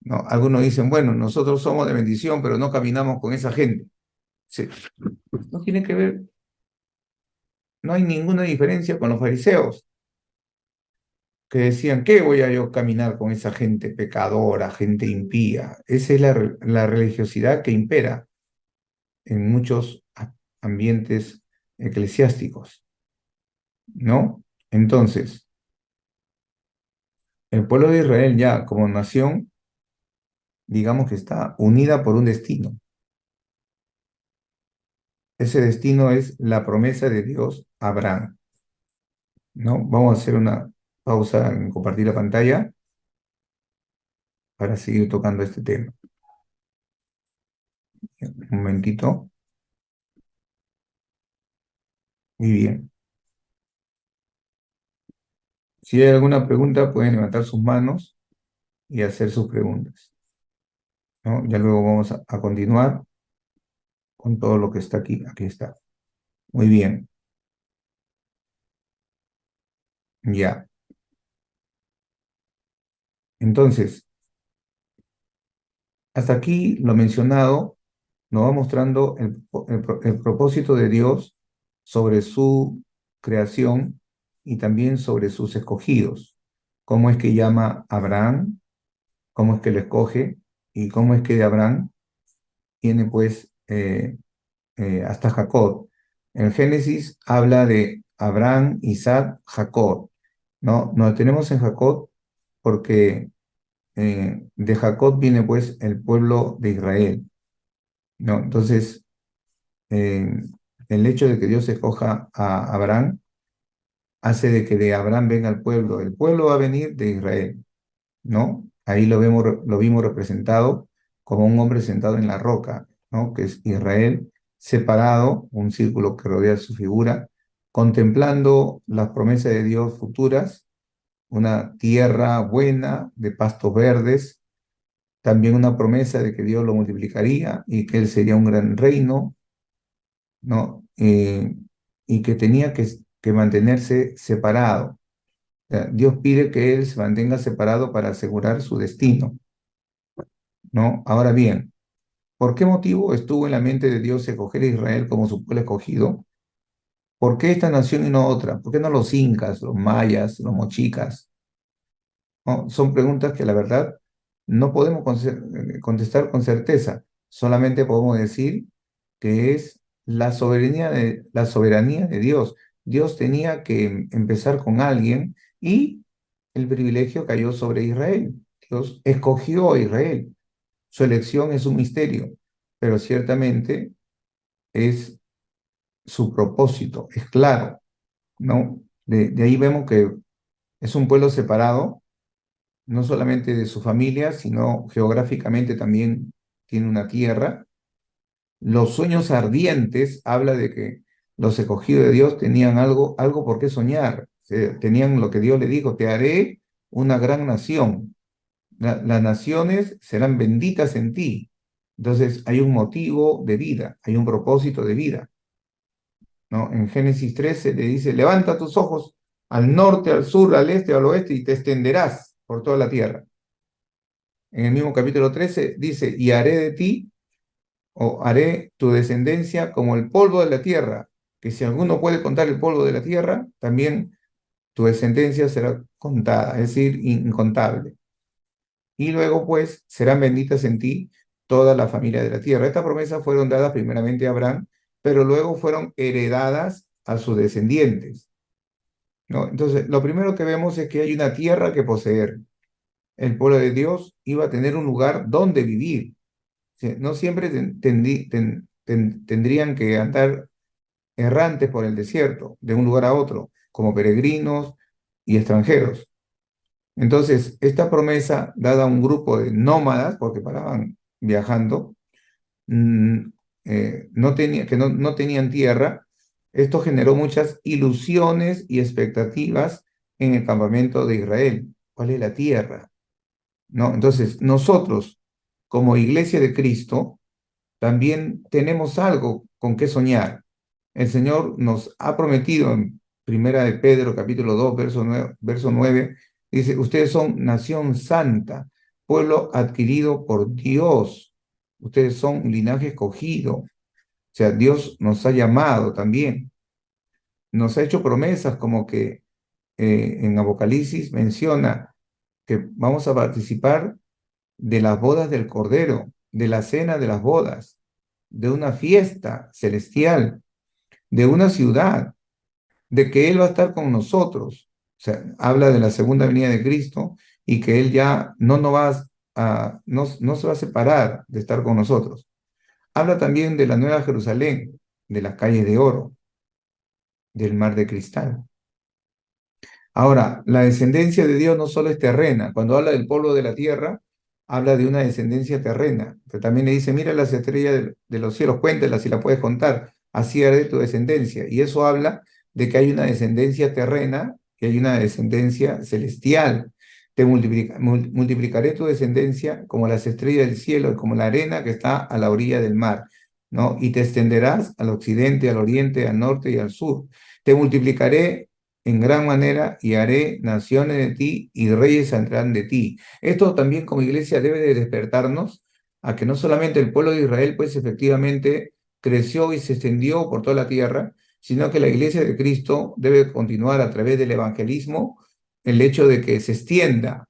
¿No? Algunos dicen, bueno, nosotros somos de bendición, pero no caminamos con esa gente. Sí, no tiene que ver, no hay ninguna diferencia con los fariseos, que decían, ¿qué voy a yo caminar con esa gente pecadora, gente impía? Esa es la religiosidad que impera en muchos ambientes eclesiásticos, ¿no? Entonces, el pueblo de Israel ya como nación, digamos que está unida por un destino. Ese destino es la promesa de Dios a Abraham, ¿no? Vamos a hacer una pausa en compartir la pantalla para seguir tocando este tema. Un momentito. Muy bien. Si hay alguna pregunta, pueden levantar sus manos y hacer sus preguntas, ¿no? Ya luego vamos a continuar con todo lo que está aquí. Aquí está. Muy bien. Ya. Entonces, hasta aquí lo mencionado nos va mostrando el propósito de Dios sobre su creación y también sobre sus escogidos. Cómo es que llama a Abraham, cómo es que lo escoge y cómo es que de Abraham tiene pues hasta Jacob. En Génesis habla de Abraham, Isaac, Jacob, ¿no? Nos detenemos en Jacob porque de Jacob viene pues el pueblo de Israel, ¿no? Entonces, eh, el hecho de que Dios escoja a Abraham hace de que de Abraham venga el pueblo va a venir de Israel, ¿no? Ahí lo vimos representado como un hombre sentado en la roca, ¿no? Que es Israel separado, un círculo que rodea su figura, contemplando las promesas de Dios futuras, una tierra buena de pastos verdes, también una promesa de que Dios lo multiplicaría y que él sería un gran reino, ¿no? Y que tenía que mantenerse separado. O sea, Dios pide que él se mantenga separado para asegurar su destino, ¿no? Ahora bien, ¿por qué motivo estuvo en la mente de Dios escoger a Israel como su pueblo escogido? ¿Por qué esta nación y no otra? ¿Por qué no los incas, los mayas, los mochicas? ¿No? Son preguntas que la verdad no podemos contestar con certeza. Solamente podemos decir que es la soberanía de Dios. Dios tenía que empezar con alguien y el privilegio cayó sobre Israel. Dios escogió a Israel. Su elección es un misterio, pero ciertamente es su propósito, es claro, ¿no? De ahí vemos que es un pueblo separado, no solamente de su familia, sino geográficamente también tiene una tierra. Los sueños ardientes habla de que los escogidos de Dios tenían algo por qué soñar. Tenían lo que Dios le dijo, te haré una gran nación. Las naciones serán benditas en ti. Entonces hay un motivo de vida, hay un propósito de vida, ¿no? En Génesis 13 le dice, levanta tus ojos al norte, al sur, al este, al oeste y te extenderás por toda la tierra. En el mismo capítulo 13 dice, y haré de ti o haré tu descendencia como el polvo de la tierra, que si alguno puede contar el polvo de la tierra, también tu descendencia será contada, es decir, incontable. Y luego, pues, serán benditas en ti toda la familia de la tierra. Estas promesas fueron dadas primeramente a Abraham, pero luego fueron heredadas a sus descendientes, ¿no? Entonces, lo primero que vemos es que hay una tierra que poseer. El pueblo de Dios iba a tener un lugar donde vivir. Sí, no siempre tendrían que andar errantes por el desierto, de un lugar a otro, como peregrinos y extranjeros. Entonces, esta promesa dada a un grupo de nómadas, porque paraban viajando, mm, no tenían tierra, esto generó muchas ilusiones y expectativas en el campamento de Israel. ¿Cuál es la tierra? ¿No? Entonces, nosotros, como iglesia de Cristo, también tenemos algo con qué soñar. El Señor nos ha prometido en Primera de Pedro, capítulo 2 verso 9, dice, ustedes son nación santa, pueblo adquirido por Dios. Ustedes son un linaje escogido. O sea, Dios nos ha llamado también. Nos ha hecho promesas como que en Apocalipsis menciona que vamos a participar de las bodas del Cordero, de la cena de las bodas, de una fiesta celestial, de una ciudad, de que Él va a estar con nosotros. O sea, habla de la segunda venida de Cristo y que Él ya no, nos va no se va a separar de estar con nosotros. Habla también de la nueva Jerusalén, de las calles de oro, del mar de cristal. Ahora, la descendencia de Dios no solo es terrena. Cuando habla del polvo de la tierra, habla de una descendencia terrena. Pero también le dice, mira las estrellas de los cielos, cuéntalas si la puedes contar. Así haré tu descendencia. Y eso habla de que hay una descendencia terrena y hay una descendencia celestial. Multiplicaré tu descendencia como las estrellas del cielo y como la arena que está a la orilla del mar, ¿no? Y te extenderás al occidente, al oriente, al norte y al sur. Te multiplicaré en gran manera y haré naciones de ti y reyes saldrán de ti. Esto también como iglesia debe de despertarnos a que no solamente el pueblo de Israel pues efectivamente creció y se extendió por toda la tierra, sino que la iglesia de Cristo debe continuar a través del evangelismo el hecho de que se extienda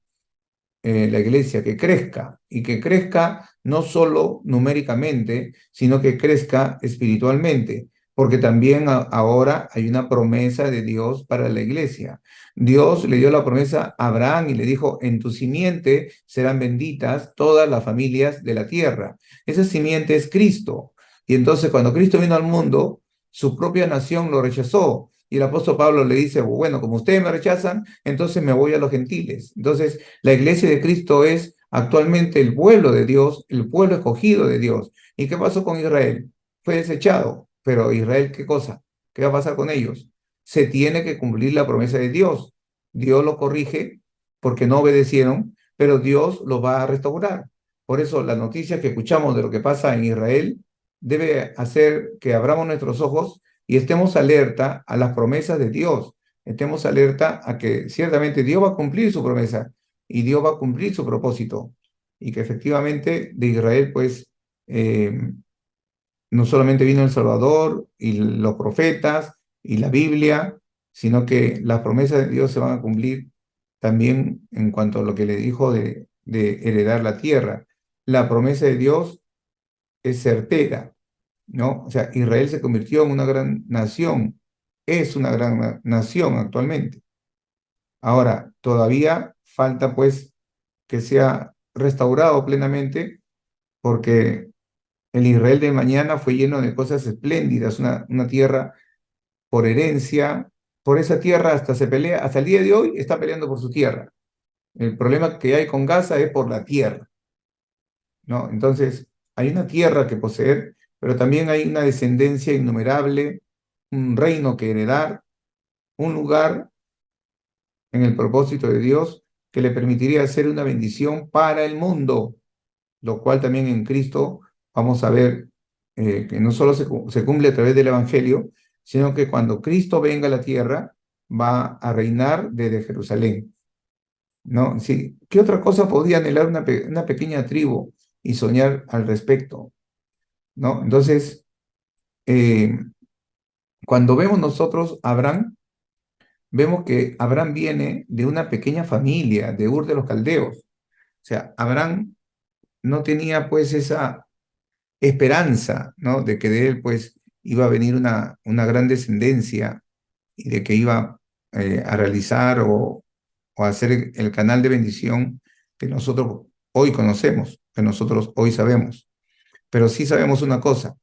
la iglesia, que crezca y que crezca no solo numéricamente, sino que crezca espiritualmente, porque también ahora hay una promesa de Dios para la iglesia. Dios le dio la promesa a Abraham y le dijo, en tu simiente serán benditas todas las familias de la tierra. Esa simiente es Cristo. Y entonces cuando Cristo vino al mundo, su propia nación lo rechazó. Y el apóstol Pablo le dice, bueno, como ustedes me rechazan, entonces me voy a los gentiles. Entonces, la iglesia de Cristo es actualmente el pueblo de Dios, el pueblo escogido de Dios. ¿Y qué pasó con Israel? Fue desechado. Pero Israel, ¿qué cosa? ¿Qué va a pasar con ellos? Se tiene que cumplir la promesa de Dios. Dios lo corrige porque no obedecieron, pero Dios los va a restaurar. Por eso la noticia que escuchamos de lo que pasa en Israel debe hacer que abramos nuestros ojos y estemos alerta a las promesas de Dios. Estemos alerta a que ciertamente Dios va a cumplir su promesa y Dios va a cumplir su propósito. Y que efectivamente de Israel, pues, no solamente vino el Salvador y los profetas y la Biblia, sino que las promesas de Dios se van a cumplir también en cuanto a lo que le dijo de heredar la tierra. La promesa de Dios es certera, ¿no? O sea, Israel se convirtió en una gran nación, es una gran nación actualmente. Ahora, todavía falta pues que sea restaurado plenamente porque el Israel de mañana fue lleno de cosas espléndidas, una tierra por herencia, por esa tierra hasta se pelea, hasta el día de hoy está peleando por su tierra. El problema que hay con Gaza es por la tierra, ¿no? Entonces, hay una tierra que poseer, pero también hay una descendencia innumerable, un reino que heredar, un lugar en el propósito de Dios que le permitiría ser una bendición para el mundo, lo cual también en Cristo vamos a ver que no solo se cumple a través del Evangelio, sino que cuando Cristo venga a la tierra, va a reinar desde Jerusalén, ¿no? Sí. ¿Qué otra cosa podía anhelar una pequeña tribu y soñar al respecto, ¿no? Entonces, eh, cuando vemos nosotros a Abraham, vemos que Abraham viene de una pequeña familia de Ur de los Caldeos. O sea, Abraham no tenía pues esa esperanza, ¿no? De que de él pues iba a venir una gran descendencia y de que iba a realizar o a hacer el canal de bendición que nosotros hoy conocemos, que nosotros hoy sabemos. Pero sí sabemos una cosa,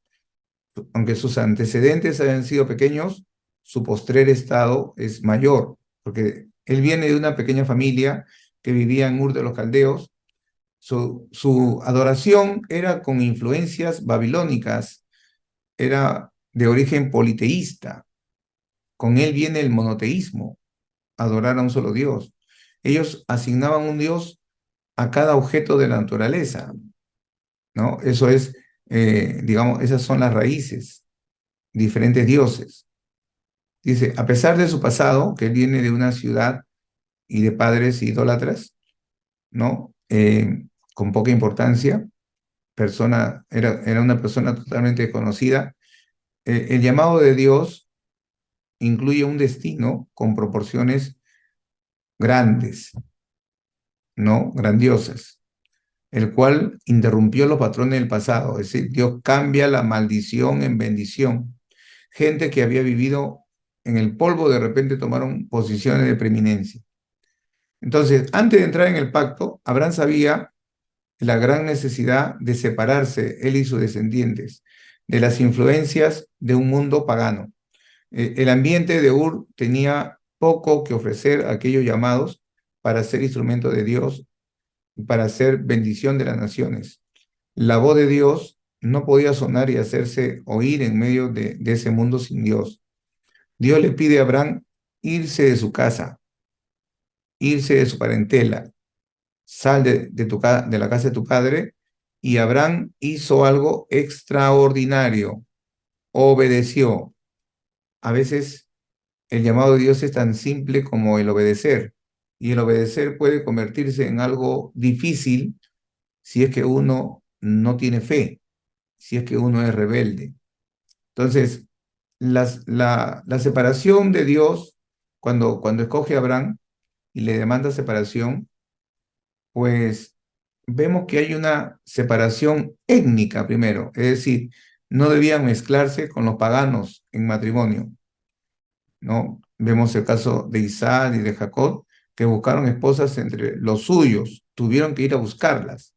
aunque sus antecedentes hayan sido pequeños, su postrer estado es mayor, porque él viene de una pequeña familia que vivía en Ur de los Caldeos. Su adoración era con influencias babilónicas, era de origen politeísta. Con él viene el monoteísmo, adorar a un solo Dios. Ellos asignaban un Dios a cada objeto de la naturaleza, ¿no? Eso es, digamos, esas son las raíces, diferentes dioses. Dice, a pesar de su pasado, que él viene de una ciudad y de padres idólatras, ¿no? Con poca importancia, era una persona totalmente desconocida. El llamado de Dios incluye un destino con proporciones grandes, ¿no? Grandiosas, el cual interrumpió los patrones del pasado. Es decir, Dios cambia la maldición en bendición. Gente que había vivido en el polvo de repente tomaron posiciones de preeminencia. Entonces, antes de entrar en el pacto, Abraham sabía la gran necesidad de separarse, él y sus descendientes, de las influencias de un mundo pagano. El ambiente de Ur tenía poco que ofrecer a aquellos llamados para ser instrumento de Dios, para ser bendición de las naciones. La voz de Dios no podía sonar y hacerse oír en medio de ese mundo sin Dios. Dios le pide a Abraham irse de su casa, irse de su parentela, sal de la casa de tu padre. Y Abraham hizo algo extraordinario, obedeció. A veces el llamado de Dios es tan simple como el obedecer, y el obedecer puede convertirse en algo difícil si es que uno no tiene fe, si es que uno es rebelde. Entonces, la separación de Dios, cuando escoge a Abraham y le demanda separación, pues vemos que hay una separación étnica primero, es decir, no debían mezclarse con los paganos en matrimonio, ¿no? Vemos el caso de Isaac y de Jacob, que buscaron esposas entre los suyos, tuvieron que ir a buscarlas.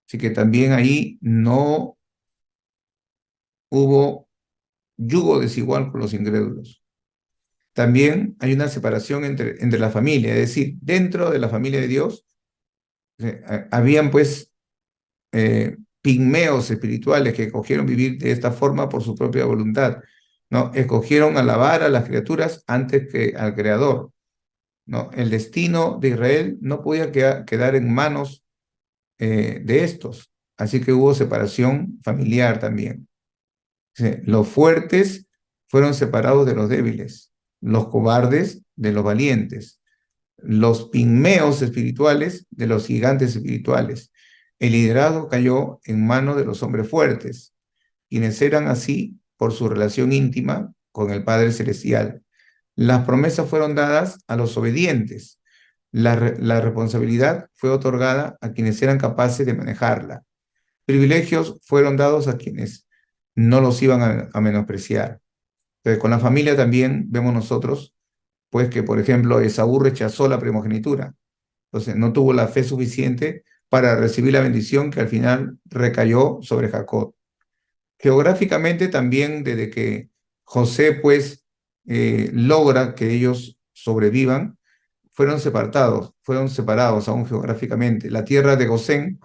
Así que también ahí no hubo yugo desigual con los incrédulos. También hay una separación entre la familia, es decir, dentro de la familia de Dios, habían pues pigmeos espirituales que escogieron vivir de esta forma por su propia voluntad, ¿no? Escogieron alabar a las criaturas antes que al Creador, ¿no? El destino de Israel no podía quedar en manos de estos, así que hubo separación familiar también. Sí, los fuertes fueron separados de los débiles, los cobardes de los valientes, los pigmeos espirituales de los gigantes espirituales. El liderazgo cayó en manos de los hombres fuertes, quienes eran así por su relación íntima con el Padre Celestial. Las promesas fueron dadas a los obedientes. La responsabilidad fue otorgada a quienes eran capaces de manejarla. Privilegios fueron dados a quienes no los iban a menospreciar. Entonces, con la familia también vemos nosotros, pues que, por ejemplo, Esaú rechazó la primogenitura. Entonces, no tuvo la fe suficiente para recibir la bendición que al final recayó sobre Jacob. Geográficamente también, desde que José, pues, logra que ellos sobrevivan, fueron separados aún geográficamente. La tierra de Gosén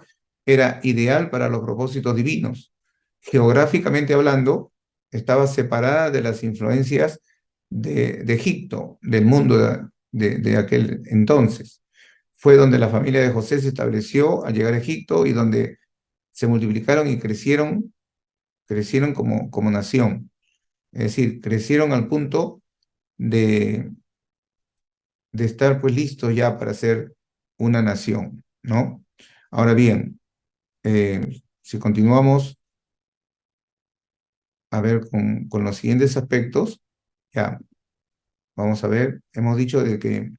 era ideal para los propósitos divinos. Geográficamente hablando, estaba separada de las influencias de Egipto, del mundo de aquel entonces. Fue donde la familia de José se estableció al llegar a Egipto y donde se multiplicaron y crecieron como nación. Es decir, crecieron al punto de, de estar pues listos ya para ser una nación, ¿no? Ahora bien, si continuamos a ver con los siguientes aspectos, ya, vamos a ver, hemos dicho de que,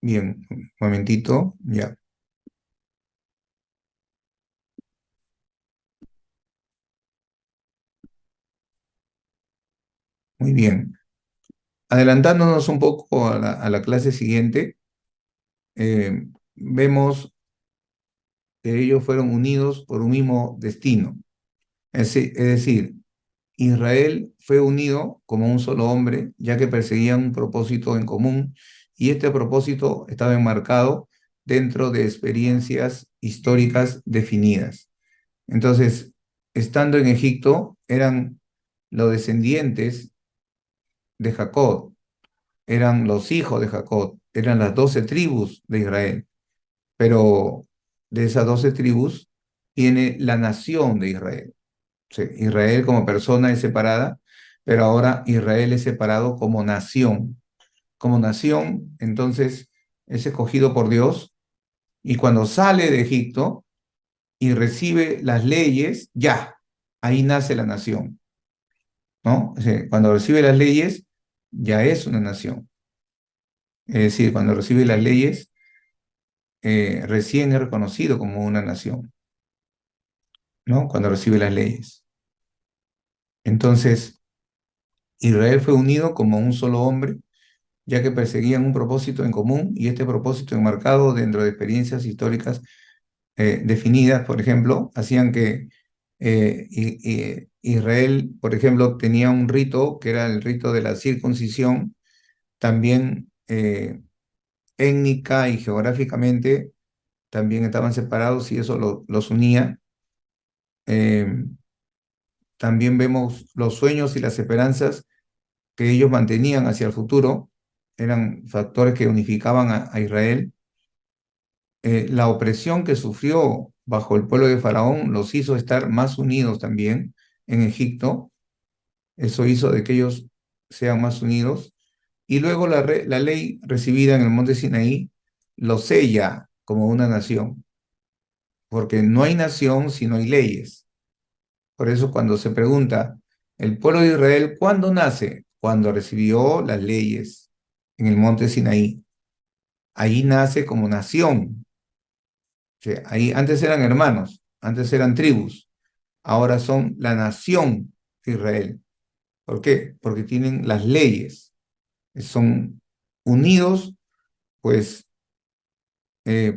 bien, un momentito, ya. Muy bien. Adelantándonos un poco a la clase siguiente, vemos que ellos fueron unidos por un mismo destino. Es decir, Israel fue unido como un solo hombre, ya que perseguían un propósito en común, y este propósito estaba enmarcado dentro de experiencias históricas definidas. Entonces, estando en Egipto, eran los descendientes de Jacob, eran los hijos de Jacob, eran las 12 tribus de Israel, pero de esas 12 tribus viene la nación de Israel. Sí, Israel como persona es separada, pero ahora Israel es separado como nación. Como nación, entonces es escogido por Dios, y cuando sale de Egipto y recibe las leyes, ya, ahí nace la nación, ¿no? O sea, cuando recibe las leyes, ya es una nación. Es decir, cuando recibe las leyes, recién es reconocido como una nación, ¿no? Cuando recibe las leyes. Entonces, Israel fue unido como un solo hombre, ya que perseguían un propósito en común, y este propósito enmarcado dentro de experiencias históricas definidas, por ejemplo, hacían que Israel, por ejemplo, tenía un rito que era el rito de la circuncisión, también étnica y geográficamente también estaban separados, y eso los unía. Eh, También vemos los sueños y las esperanzas que ellos mantenían hacia el futuro, eran factores que unificaban a Israel. La opresión que sufrió bajo el pueblo de Faraón los hizo estar más unidos también en Egipto. Eso hizo de que ellos sean más unidos. Y luego la ley recibida en el monte Sinaí los sella como una nación, porque no hay nación si no hay leyes. Por eso cuando se pregunta, ¿el pueblo de Israel cuándo nace? Cuando recibió las leyes en el monte Sinaí. Ahí nace como nación. Que ahí antes eran hermanos, antes eran tribus, ahora son la nación de Israel. ¿Por qué? Porque tienen las leyes, son unidos, pues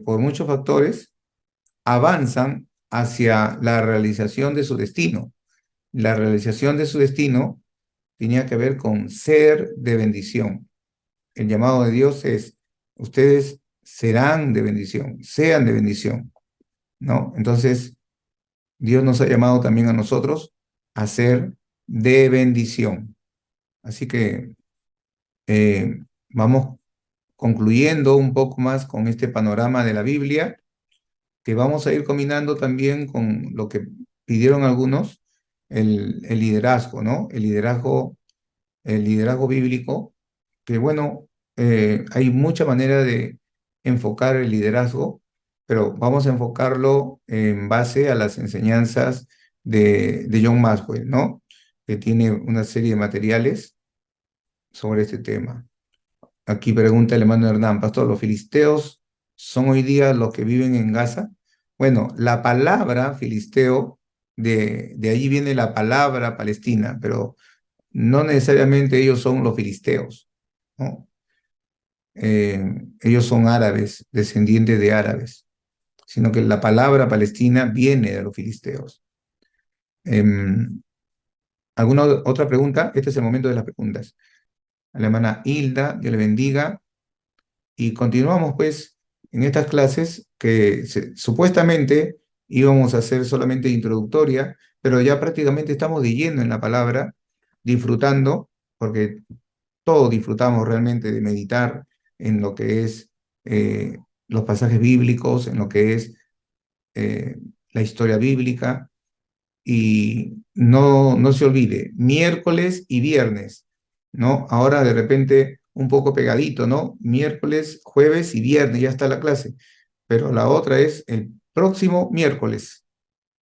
por muchos factores, avanzan hacia la realización de su destino. La realización de su destino tenía que ver con ser de bendición. El llamado de Dios es, ustedes serán de bendición, sean de bendición, ¿no? Entonces, Dios nos ha llamado también a nosotros a ser de bendición. Así que vamos concluyendo un poco más con este panorama de la Biblia, que vamos a ir combinando también con lo que pidieron algunos, el liderazgo, ¿no? El liderazgo bíblico, que bueno, hay mucha manera de enfocar el liderazgo, pero vamos a enfocarlo en base a las enseñanzas de John Maxwell, ¿no? Que tiene una serie de materiales sobre este tema. Aquí pregunta el hermano Hernán, pastor, ¿los filisteos son hoy día los que viven en Gaza? Bueno, la palabra filisteo, de allí viene la palabra Palestina, pero no necesariamente ellos son los filisteos, ¿no? Ellos son árabes, descendientes de árabes, sino que la palabra Palestina viene de los filisteos. Em, ¿Alguna otra pregunta? Este es el momento de las preguntas. A la hermana Hilda, Dios le bendiga. Y continuamos pues en estas clases que supuestamente íbamos a hacer solamente introductoria, pero ya prácticamente estamos de lleno en la palabra, disfrutando, porque todos disfrutamos realmente de meditar en lo que es los pasajes bíblicos, en lo que es eh, la historia bíblica. Y no se olvide, miércoles y viernes, ¿no? Ahora de repente un poco pegadito, ¿no? Miércoles, jueves y viernes, ya está la clase, pero la otra es el próximo miércoles.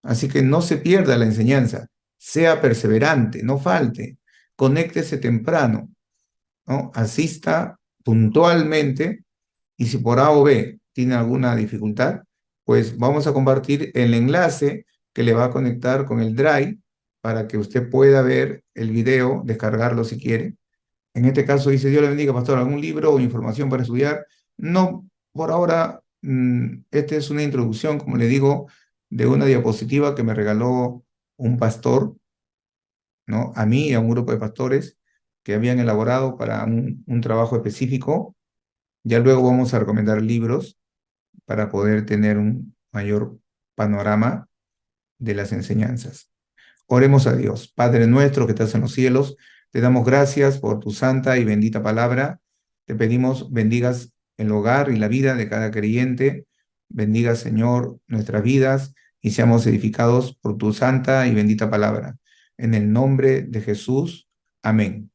Así que no se pierda la enseñanza, sea perseverante, no falte, conéctese temprano, ¿no? Asista puntualmente, y si por A o B tiene alguna dificultad, pues vamos a compartir el enlace que le va a conectar con el Drive para que usted pueda ver el video, descargarlo si quiere. En este caso dice, Dios le bendiga, pastor, ¿algún libro o información para estudiar? No, por ahora, esta es una introducción, como le digo, de una diapositiva que me regaló un pastor, ¿no? A mí y a un grupo de pastores que habían elaborado para un trabajo específico. Ya luego vamos a recomendar libros para poder tener un mayor panorama de las enseñanzas. Oremos a Dios. Padre nuestro que estás en los cielos, te damos gracias por tu santa y bendita palabra. Te pedimos bendigas el hogar y la vida de cada creyente. Bendiga, Señor, nuestras vidas y seamos edificados por tu santa y bendita palabra. En el nombre de Jesús. Amén.